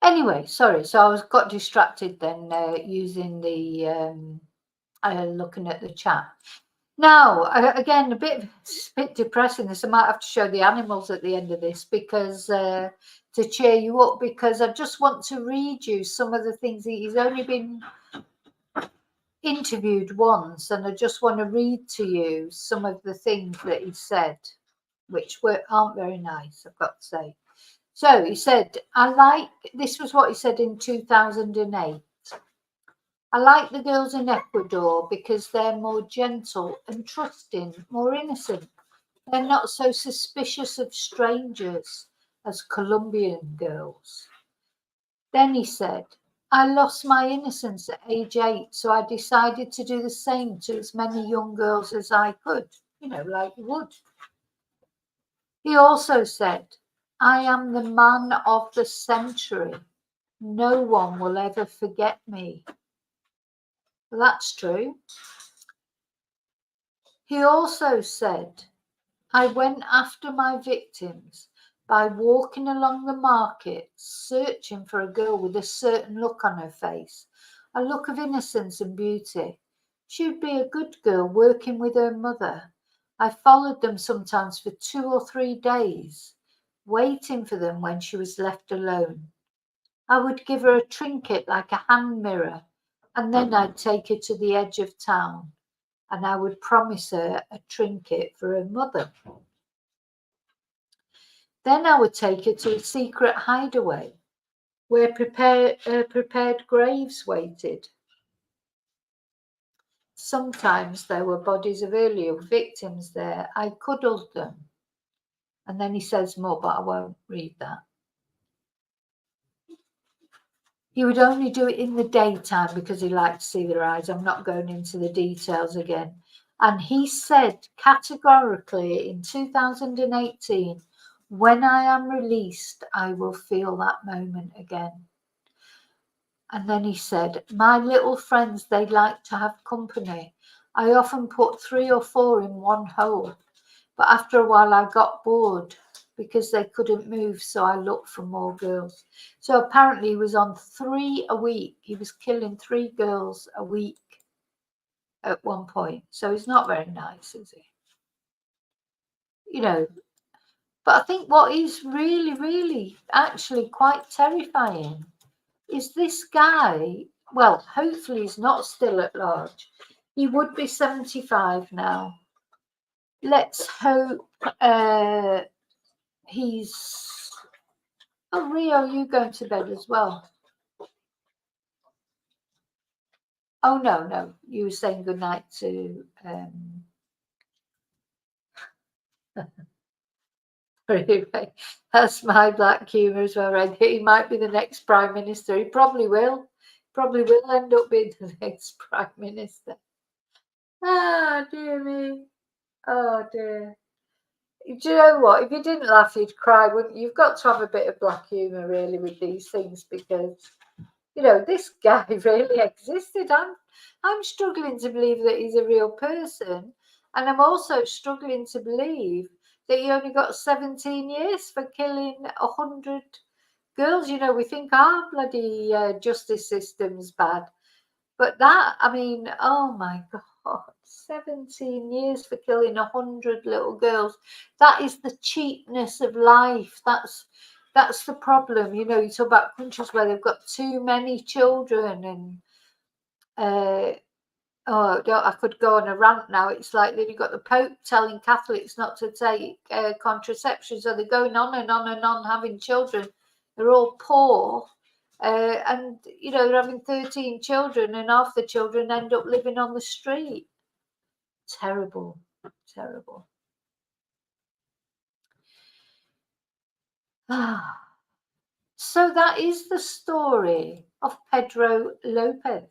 Anyway, sorry. So I got distracted then using the looking at the chat. Now, again, a bit depressing. This I might have to show the animals at the end of this because to cheer you up, because I just want to read you some of the things he's only been interviewed once, and I just want to read to you some of the things that he said, which aren't very nice, I've got to say. So he said, this was what he said in 2008. I like the girls in Ecuador because they're more gentle and trusting, more innocent. They're not so suspicious of strangers as Colombian girls. Then he said, I lost my innocence at age 8, so I decided to do the same to as many young girls as I could, you know, like you would. He also said, I am the man of the century. No one will ever forget me. Well, that's true. He also said, I went after my victims by walking along the market, searching for a girl with a certain look on her face, a look of innocence and beauty. She would be a good girl working with her mother. I followed them sometimes for 2 or 3 days, waiting for them when she was left alone. I would give her a trinket like a hand mirror, and then I'd take her to the edge of town, and I would promise her a trinket for her mother. Then I would take her to a secret hideaway where prepared graves waited. Sometimes there were bodies of earlier victims there. I cuddled them. And then he says more, but I won't read that. He would only do it in the daytime because he liked to see their eyes. I'm not going into the details again. And he said categorically in 2018, when I am released, I will feel that moment again. And then he said, my little friends, they like to have company. I often put 3 or 4 in one hole. But after a while, I got bored because they couldn't move. So I looked for more girls. So apparently he was on 3 a week. He was killing 3 girls a week at one point. So he's not very nice, is he? You know, but I think what is really, really actually quite terrifying is this guy well, hopefully he's not still at large. He would be 75 now. Let's hope he's... Oh, Rio, you going to bed as well? Oh, no. You were saying goodnight to... Anyway, that's my black humour as well, right? He might be the next Prime Minister. He probably will. Probably will end up being the next Prime Minister. Ah, dear me. Oh, dear. Do you know what? If you didn't laugh, you'd cry, wouldn't you? You've got to have a bit of black humour, really, with these things because, you know, this guy really existed. I'm struggling to believe that he's a real person. And I'm also struggling to believe that he only got 17 years for killing 100 girls. You know, we think our bloody justice system's bad. But that, I mean, oh my God, 17 years for killing 100 little girls. That is the cheapness of life. That's the problem. You know, you talk about countries where they've got too many children and I could go on a rant now. It's like then you've got the Pope telling Catholics not to take contraception. So they're going on and on and on having children. They're all poor. And, you know, they're having 13 children and half the children end up living on the street. Terrible, terrible. So that is the story of Pedro Lopez.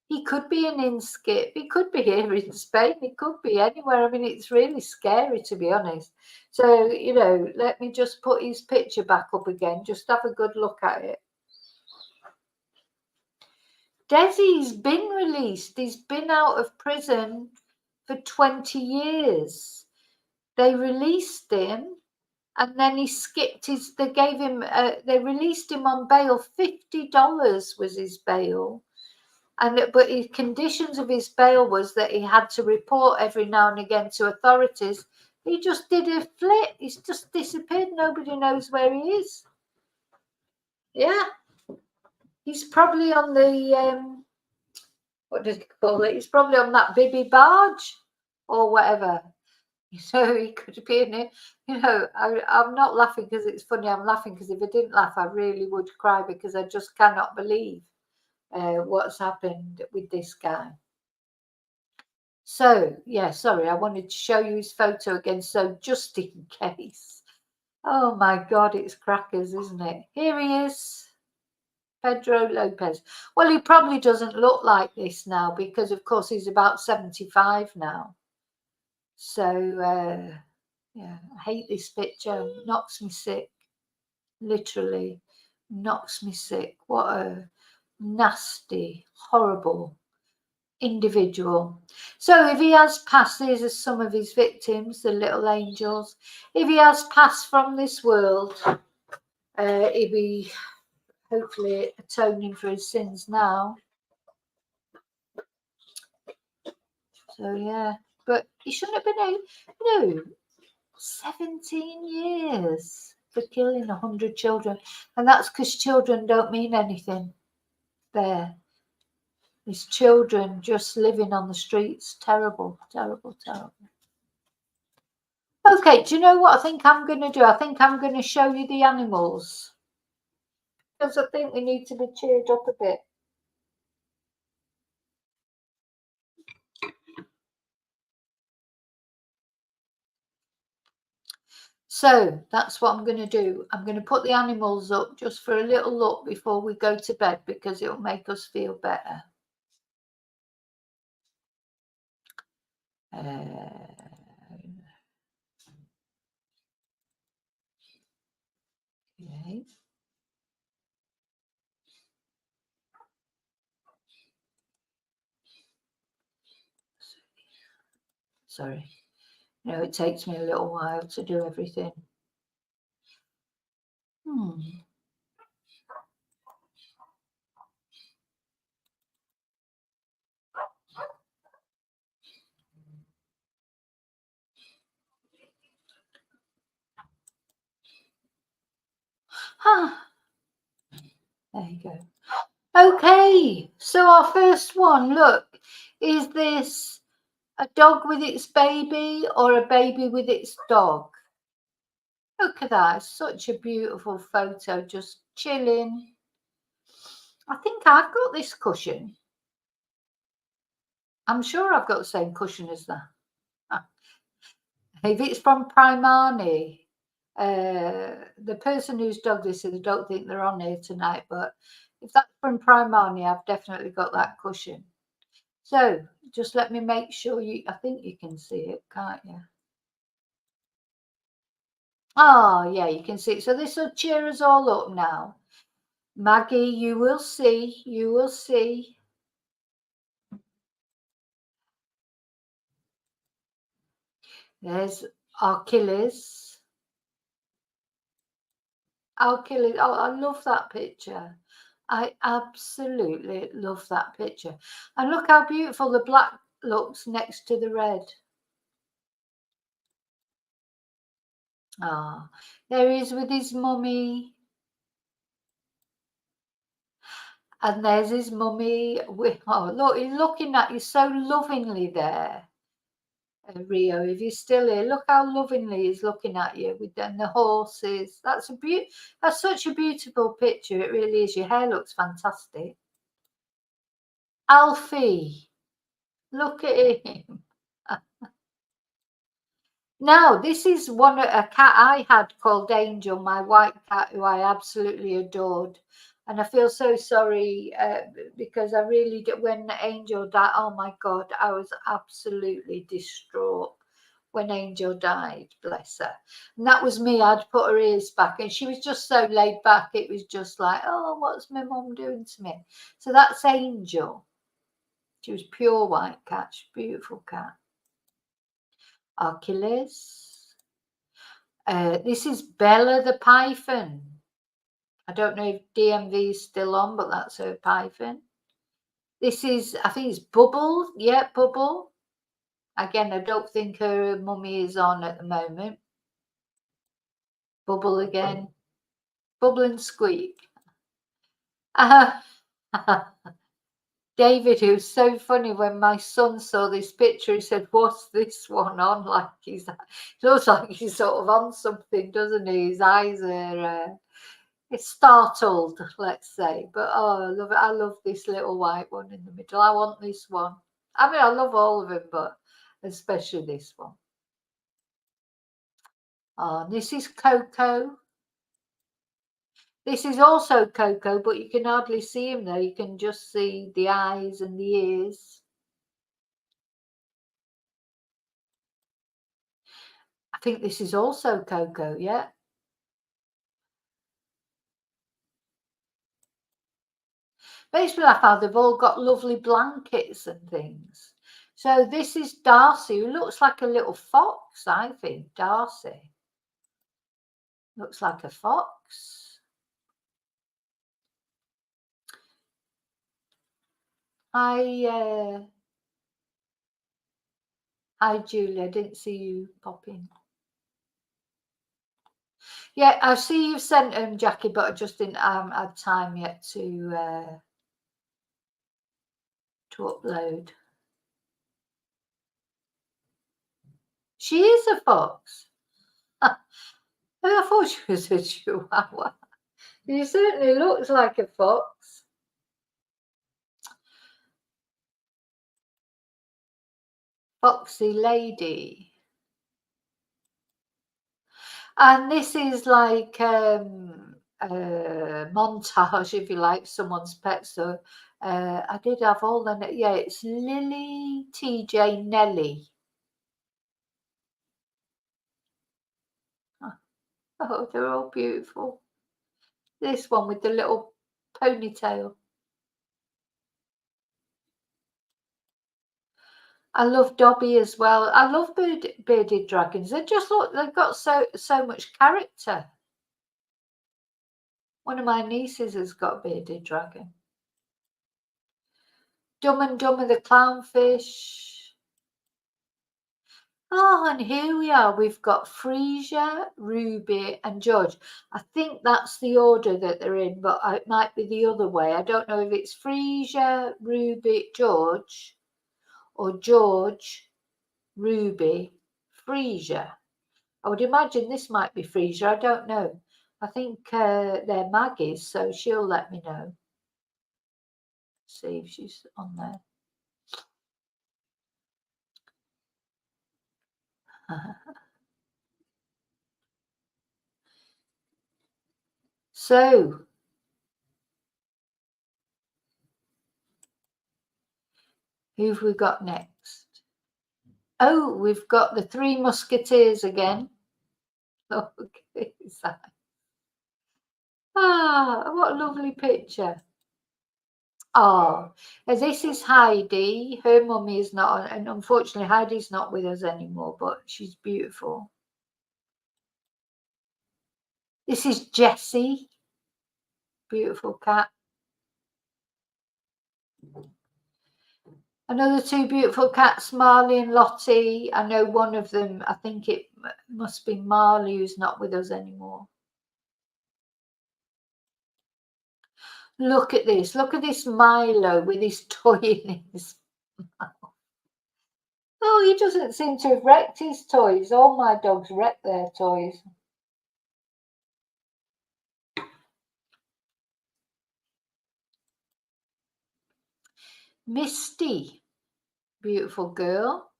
He could be an inskip. He could be here in Spain. He could be anywhere. I mean, it's really scary, to be honest. So, you know, let me just put his picture back up again. Just have a good look at it. Desi's been released. He's been out of prison for 20 years. They released him and then he skipped his, they gave him, they released him on bail. $50 was his bail. But his conditions of his bail was that he had to report every now and again to authorities. He just did a flip. He's just disappeared. Nobody knows where he is. Yeah. He's probably on the, what does he call it? He's probably on that bibby barge or whatever. So he could be in it. You know, I'm not laughing because it's funny. I'm laughing because if I didn't laugh, I really would cry because I just cannot believe what's happened with this guy. So, yeah, sorry, I wanted to show you his photo again. So just in case. Oh, my God, it's crackers, isn't it? Here he is. Pedro Lopez. Well, he probably doesn't look like this now because, of course, he's about 75 now. So, yeah, I hate this picture. Knocks me sick. Literally knocks me sick. What a nasty, horrible individual. So if he has passed, these are some of his victims, the little angels. If he has passed from this world, he'll be hopefully atoning for his sins now. So yeah, but he shouldn't have been no 17 years for killing 100 children, and that's because children don't mean anything there. These children just living on the streets. Terrible, terrible, terrible. Okay, do you know what I think I'm going to do? I think I'm going to show you the animals because I think we need to be cheered up a bit. So that's what I'm going to do. I'm going to put the animals up just for a little look before we go to bed because it'll make us feel better. Okay. Sorry. You know, it takes me a little while to do everything. There you go. Okay, so our first one, look, is this a dog with its baby or a baby with its dog? Look at that, it's such a beautiful photo, just chilling. I think I've got this cushion. I'm sure I've got the same cushion as that. If it's from Primani, the person whose dog this is, I don't think they're on here tonight, but if that's from Primani, I've definitely got that cushion. So just let me make sure I think you can see it, can't you? Oh, yeah, you can see it. So this will cheer us all up now. Maggie, you will see, you will see. There's Achilles. Achilles. Oh, I love that picture. I absolutely love that picture. And look how beautiful the black looks next to the red. Ah, there he is with his mummy. And there's his mummy. Oh, look, he's looking at you so lovingly there. Rio, if you're still here, look how lovingly he's looking at you with the horses. That's such a beautiful picture. It really is. Your hair looks fantastic. Alfie, look at him. Now, this is a cat I had called Angel, my white cat, who I absolutely adored. And I feel so sorry because I really did. When Angel died, oh my God, I was absolutely distraught when Angel died, bless her. And that was me. I'd put her ears back and she was just so laid back. It was just like, oh, what's my mum doing to me? So that's Angel. She was pure white cat. She's a beautiful cat. Achilles. This is Bella the Python. I don't know if DMV is still on, but that's her python. This is, I think it's Bubble. Yeah, Bubble. Again, I don't think her mummy is on at the moment. Bubble again. Bubble and Squeak. David, who's so funny, when my son saw this picture, he said, what's this one on? Like it looks like he's sort of on something, doesn't he? His eyes are it's startled, let's say. But oh, I love it. I love this little white one in the middle. I want this one. I mean, I love all of them, but especially this one. Oh, this is Coco. This is also Coco, but you can hardly see him though. You can just see the eyes and the ears. I think this is also Coco, yeah. Makes me laugh how they've all got lovely blankets and things. So this is Darcy, who looks like a little fox, I think. Darcy. Looks like a fox. Hi, Julia. I didn't see you pop in. Yeah, I see you've sent them, Jackie, but I just didn't have time yet to upload. She is a fox. I thought she was a chihuahua. She certainly looks like a fox. Foxy lady. And this is like a montage, if you like, someone's pet. So I did have all the, yeah, it's Lily, TJ, Nelly. Oh, they're all beautiful. This one with the little ponytail. I love Dobby as well. I love bearded dragons. They just look, they've got so much character. One of my nieces has got a bearded dragon. Dumb and Dumber the clownfish. Oh, and here we are. We've got Frisia, Ruby, and George. I think that's the order that they're in, but it might be the other way. I don't know if it's Frisia, Ruby, George, or George, Ruby, Frisia. I would imagine this might be Frisia. I don't know. I think they're Maggie's, so she'll let me know. See if she's on there. So, who've we got next? Oh, we've got the Three Musketeers again. Look at that. Ah, what a lovely picture. Oh, this is Heidi. Her mummy is not, and unfortunately Heidi's not with us anymore, but she's beautiful. This is Jessie. Beautiful cat. Another two beautiful cats, Marley and Lottie. I know one of them, I think it must be Marley, who's not with us anymore. Look at this. Look at this Milo with his toy in his mouth. Oh, he doesn't seem to have wrecked his toys. All my dogs wreck their toys. Misty, beautiful girl.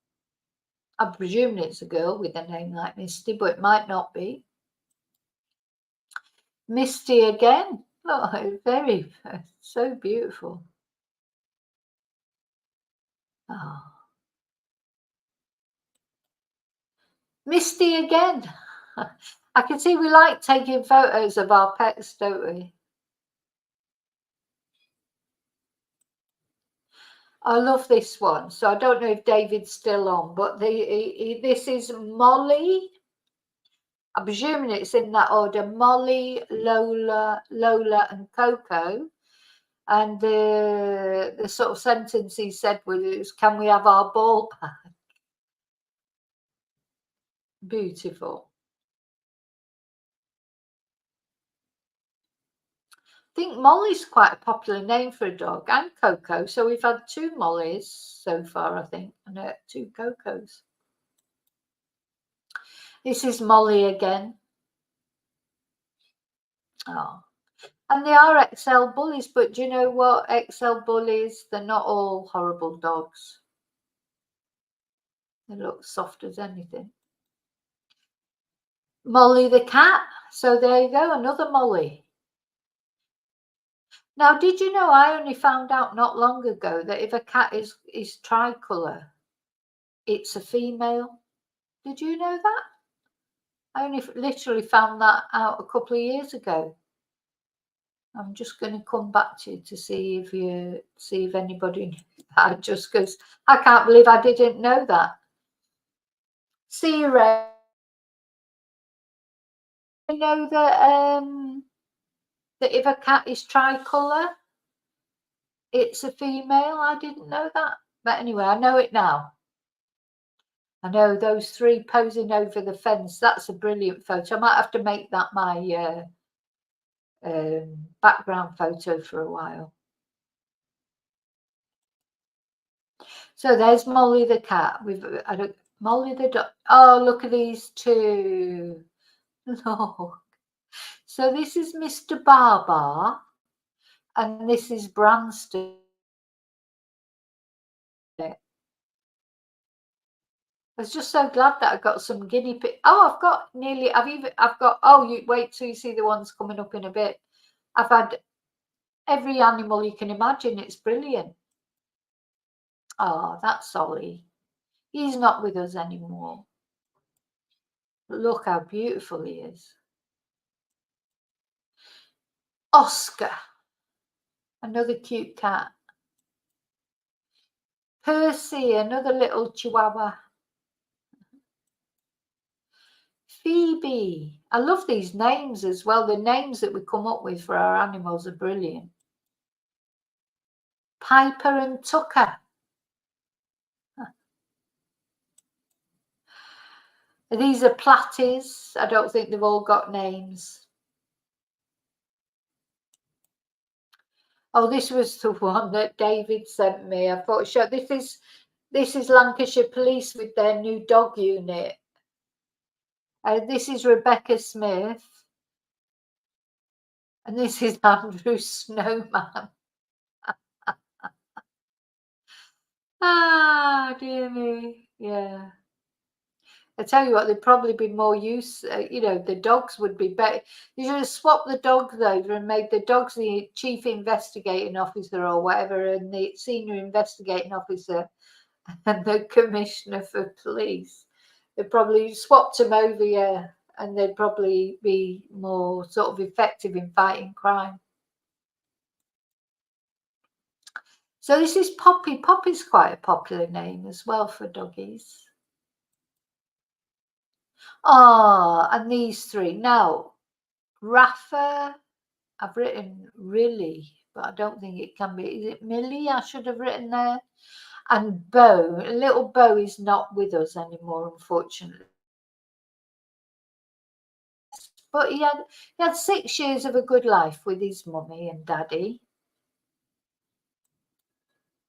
I presume it's a girl with a name like Misty, but it might not be. Misty again. Oh, very, so beautiful. Oh. Misty again. I can see we like taking photos of our pets, don't we? I love this one. So I don't know if David's still on, but this is Molly. I'm presuming it's in that order. Molly, Lola, and Coco. And the sort of sentence he said was, "Can we have our ball back?" Beautiful. I think Molly's quite a popular name for a dog, and Coco. So we've had two Mollys so far, I think, and two Cocos. This is Molly again. Oh, and they are XL bullies, but do you know what? XL bullies, they're not all horrible dogs. They look soft as anything. Molly the cat. So there you go, another Molly. Now, did you know I only found out not long ago that if a cat is tricolour, it's a female? Did you know that? I only literally found that out a couple of years ago. I'm just going to come back to you to see if anybody knew that, just because I can't believe I didn't know that. See you, Ray. You know that if a cat is tricolour, it's a female. I didn't know that, but anyway, I know it now. I know those three posing over the fence. That's a brilliant photo. I might have to make that my background photo for a while. So there's Molly the cat. Molly the dog. Oh, look at these two. Look. So this is Mr. Barbar, and this is Branston. I was just so glad that I got some guinea pig. Oh, I've got nearly. I've got. Oh, you wait till you see the ones coming up in a bit. I've had every animal you can imagine. It's brilliant. Oh, that's Ollie. He's not with us anymore. Look how beautiful he is. Oscar, another cute cat. Percy, another little chihuahua. Phoebe. I love these names as well. The names that we come up with for our animals are brilliant. Piper and Tucker. These are platies. I don't think they've all got names. Oh, this was the one that David sent me. I thought, sure, this is Lancashire Police with their new dog unit. This is Rebecca Smith. And this is Andrew Snowman. Ah, dear me. Yeah. I tell you what, there'd probably be more use. You know, the dogs would be better. You should have swapped the dogs over and made the dogs the chief investigating officer or whatever, and the senior investigating officer and the commissioner for police. They'd probably swapped them over, yeah, and they'd probably be more sort of effective in fighting crime. So this is Poppy. Poppy's quite a popular name as well for doggies. Oh, and these three. Now, Rafa, I've written Riley, but I don't think it can be. Is it Millie? I should have written there. And Bo, little Bo is not with us anymore, unfortunately. But he had 6 years of a good life with his mummy and daddy.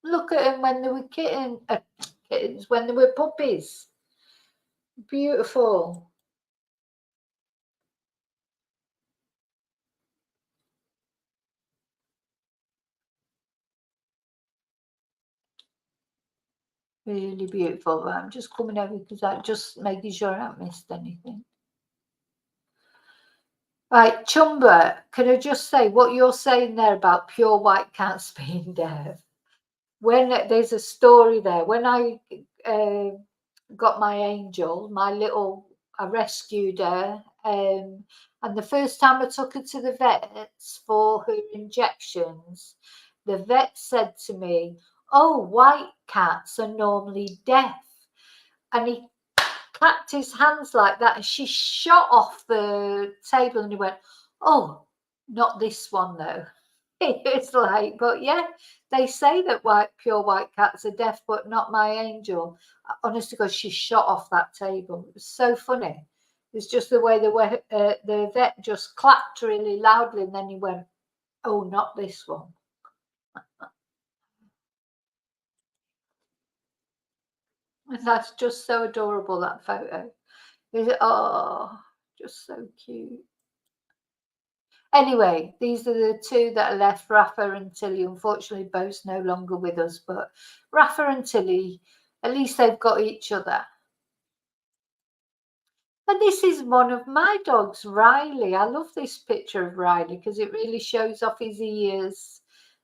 Look at him when they were kittens, when they were puppies. Beautiful. Really beautiful. I'm just coming over because I'm just making sure I haven't missed anything. Right, Chumba, can I just say what you're saying there about pure white cats being deaf? When there's a story there, when I got my angel, I rescued her, and the first time I took her to the vets for her injections, the vet said to me, "Oh, white cats are normally deaf," and he clapped his hands like that, and she shot off the table, and he went, "Oh, not this one though." It's like, but yeah, they say that pure white cats are deaf, but not my angel. Honestly, because she shot off that table. It was so funny. It's just the way the vet just clapped really loudly, and then he went, "Oh, not this one." And that's just so adorable, that photo. Oh, just so cute. Anyway, these are the two that are left, Rafa and Tilly. Unfortunately, Bo's no longer with us, but Rafa and Tilly, at least they've got each other. And this is one of my dogs, Riley. I love this picture of Riley because it really shows off his ears,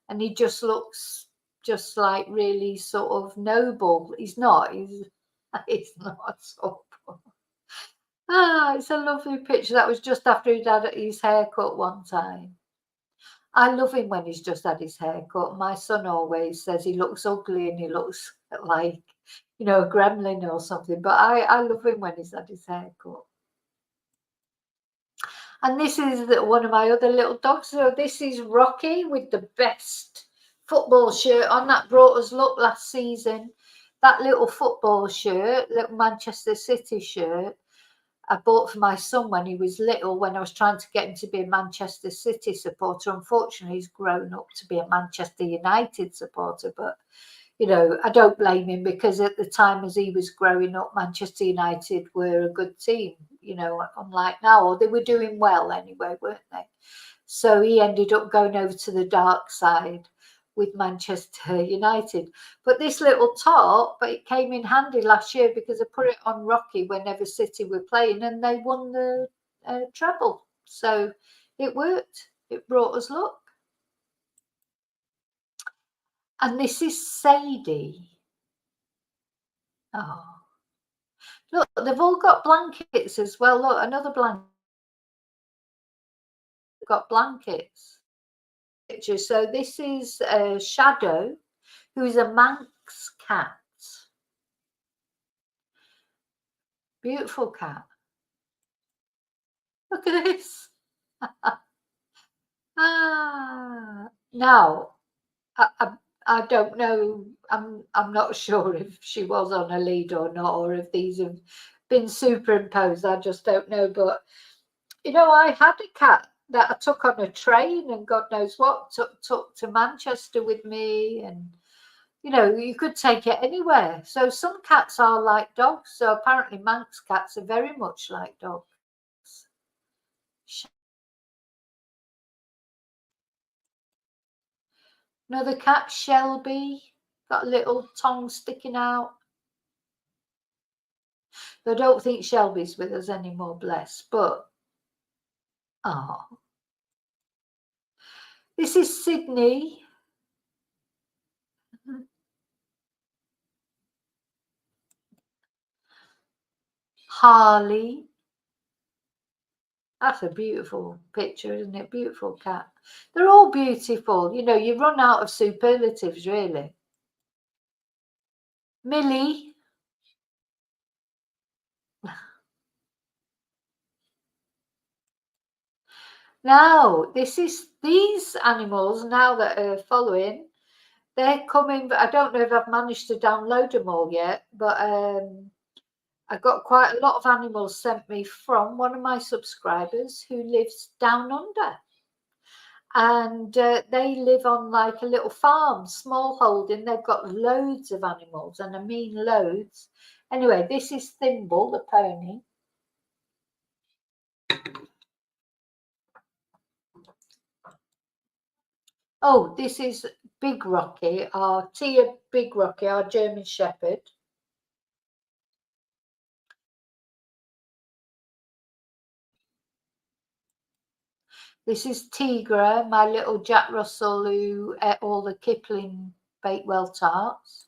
and he just looks just like really sort of noble. He's not so. Ah, it's a lovely picture. That was just after he'd had his haircut one time. I love him when he's just had his haircut. My son always says he looks ugly and he looks like, a gremlin or something. But I love him when he's had his haircut. And this is one of my other little dogs. So this is Rocky with the best football shirt on. That brought us luck last season. That little football shirt, little Manchester City shirt, I bought for my son when he was little, when I was trying to get him to be a Manchester City supporter. Unfortunately, he's grown up to be a Manchester United supporter. But, I don't blame him, because at the time as he was growing up, Manchester United were a good team, unlike now. Or they were doing well anyway, weren't they? So he ended up going over to the dark side with Manchester United. But this little top, but it came in handy last year because I put it on Rocky whenever City were playing, and they won the treble. So it worked. It brought us luck. And this is Sadie. Oh, look, they've all got blankets as well. Look, another blanket. Got blankets. So this is Shadow, who is a Manx cat. Beautiful cat. Look at this. Now, I don't know. I'm not sure if she was on a lead or not, or if these have been superimposed. I just don't know. But, you know, I had a cat that I took on a train and God knows what, took to Manchester with me. And, you know, you could take it anywhere. So some cats are like dogs. So apparently Manx cats are very much like dogs. Another cat, Shelby, got a little tongue sticking out. I don't think Shelby's with us anymore, bless. But, oh. This is Sydney. Harley. That's a beautiful picture, isn't it? Beautiful cat. They're all beautiful. You know, you run out of superlatives, really. Millie. Now, these animals, now that are following, they're coming. I don't know if I've managed to download them all yet, but I got quite a lot of animals sent me from one of my subscribers who lives down under. And they live on like a little farm, small holding. They've got loads of animals, and I mean loads. Anyway, this is Thimble, the pony. Oh, this is Big Rocky, our Tia Big Rocky, our German Shepherd. This is Tigra, my little Jack Russell who ate all the Kipling Bakewell tarts.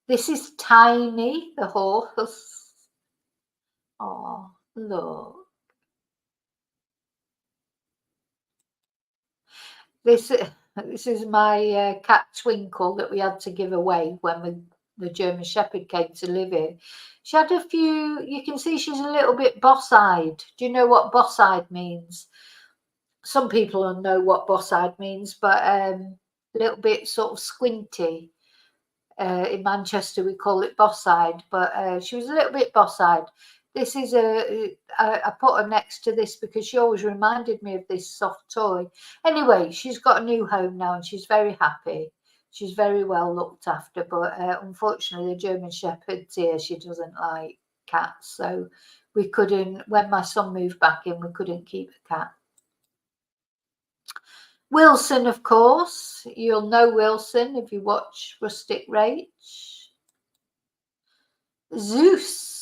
This is Tiny, the horse. Oh, look. This is my cat Twinkle that we had to give away when the German Shepherd came to live here. She had a few, you can see she's a little bit boss-eyed. Do you know what boss-eyed means? Some people don't know what boss-eyed means, but a little bit sort of squinty. In Manchester, we call it boss-eyed, but she was a little bit boss-eyed. This is I put her next to this because she always reminded me of this soft toy. Anyway, she's got a new home now and she's very happy. She's very well looked after, but unfortunately the German Shepherd's here. She doesn't like cats, so we couldn't, when my son moved back in, we couldn't keep a cat. Wilson, of course. You'll know Wilson if you watch Rustic Rach. Zeus.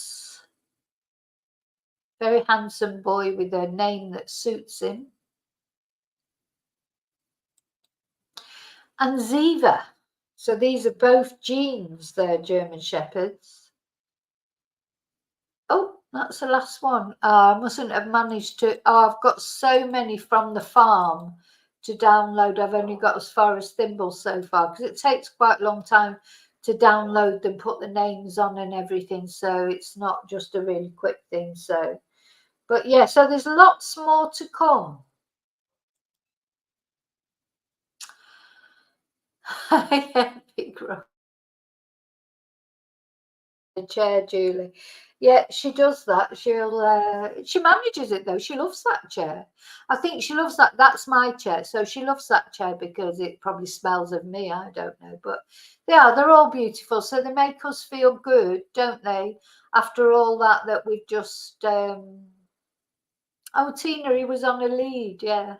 Very handsome boy with a name that suits him. And Ziva. So these are both genes, they're German Shepherds. Oh, that's the last one. I mustn't have managed to. Oh, I've got so many from the farm to download. I've only got as far as Thimble so far because it takes quite a long time to download them, put the names on and everything. So it's not just a really quick thing. So. But yeah, so there's lots more to come. Yeah, big rock. The chair, Julie. Yeah, she does that. She manages it though. She loves that chair. I think she loves that. That's my chair. So she loves that chair because it probably smells of me. I don't know. But they're all beautiful. So they make us feel good, don't they? After all that we've just oh, Tina, he was on a lead, yeah.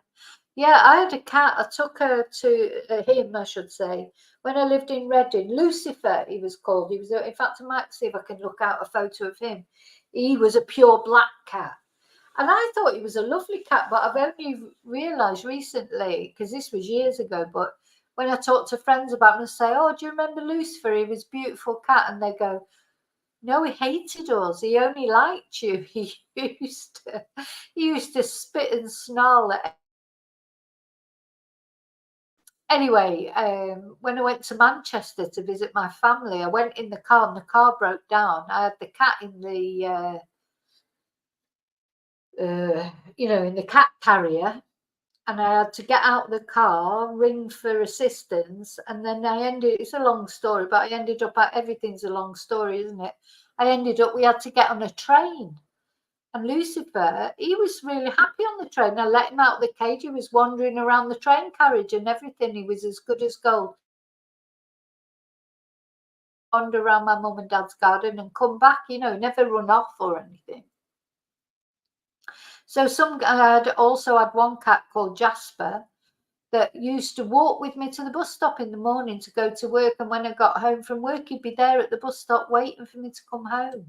Yeah, I had a cat. I took her to him, I should say, when I lived in Reading. Lucifer, he was called. He was, in fact, I might see if I can look out a photo of him. He was a pure black cat. And I thought he was a lovely cat, but I've only realised recently, because this was years ago, but when I talk to friends about him and say, oh, do you remember Lucifer? He was a beautiful cat. And they go, no, he hated us. He only liked you. He used to spit and snarl at. Anyway, when I went to Manchester to visit my family, I went in the car and the car broke down. I had the cat in the, in the cat carrier, and I had to get out of the car, ring for assistance, and then it's a long story, but I ended up everything's a long story, isn't it? I ended up, we had to get on a train. And Lucifer, he was really happy on the train. I let him out of the cage. He was wandering around the train carriage and everything. He was as good as gold. Wander around my mum and dad's garden and come back, you know, never run off or anything. So I had also had one cat called Jasper that used to walk with me to the bus stop in the morning to go to work. And when I got home from work, he'd be there at the bus stop waiting for me to come home.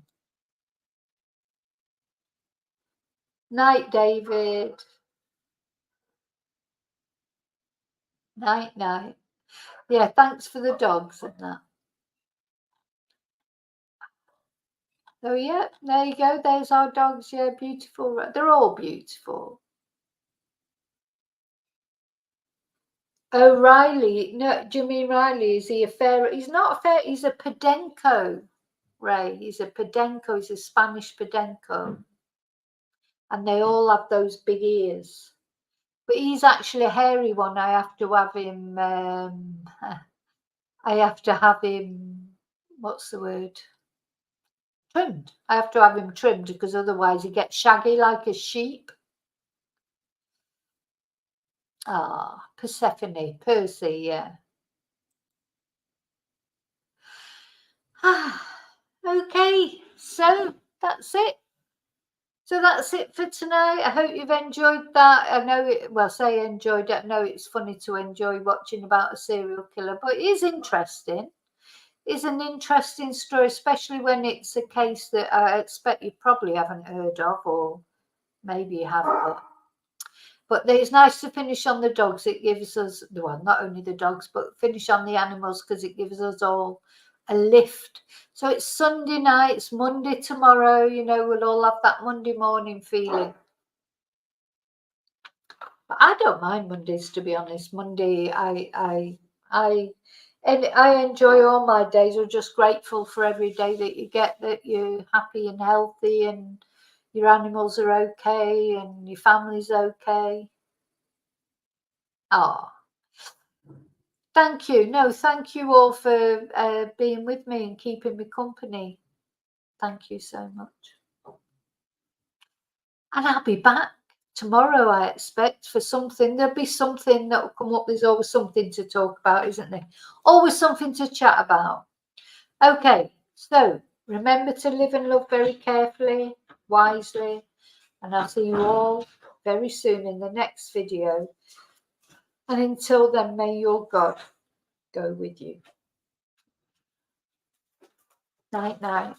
Night, David. Night, night. Yeah, thanks for the dogs and that. Oh, yeah, there you go. There's our dogs. Yeah, beautiful. They're all beautiful. Oh, Riley. No, do you mean Riley? Is he a fair? He's not a fair. He's a Podenco, Ray. He's a Podenco. He's a Spanish Podenco. And they all have those big ears. But he's actually a hairy one. I have to have him. I have to have him. What's the word? Trimmed. I have to have him trimmed because otherwise he gets shaggy like a sheep. Ah, Persephone, Percy, yeah. Okay, so that's it. So that's it for tonight. I hope you've enjoyed that. I know it, well, say enjoyed it. I know it's funny to enjoy watching about a serial killer, but it is interesting. It's an interesting story, especially when it's a case that I expect you probably haven't heard of, or maybe you have, but it's nice to finish on the dogs. It gives us, well, not only the dogs, but finish on the animals because it gives us all a lift. So it's Sunday night, it's Monday tomorrow, you know, we'll all have that Monday morning feeling. But I don't mind Mondays, to be honest. Monday, I enjoy all my days. I'm just grateful for every day that you get, that you're happy and healthy and your animals are okay and your family's okay. Oh, thank you. No, thank you all for being with me and keeping me company. Thank you so much. And I'll be back tomorrow, I expect, for something. There'll be something that will come up. There's always something to talk about, isn't there? Always something to chat about. Okay, so remember to live and love very carefully, wisely, and I'll see you all very soon in the next video. And until then, may your God go with you. Night, night.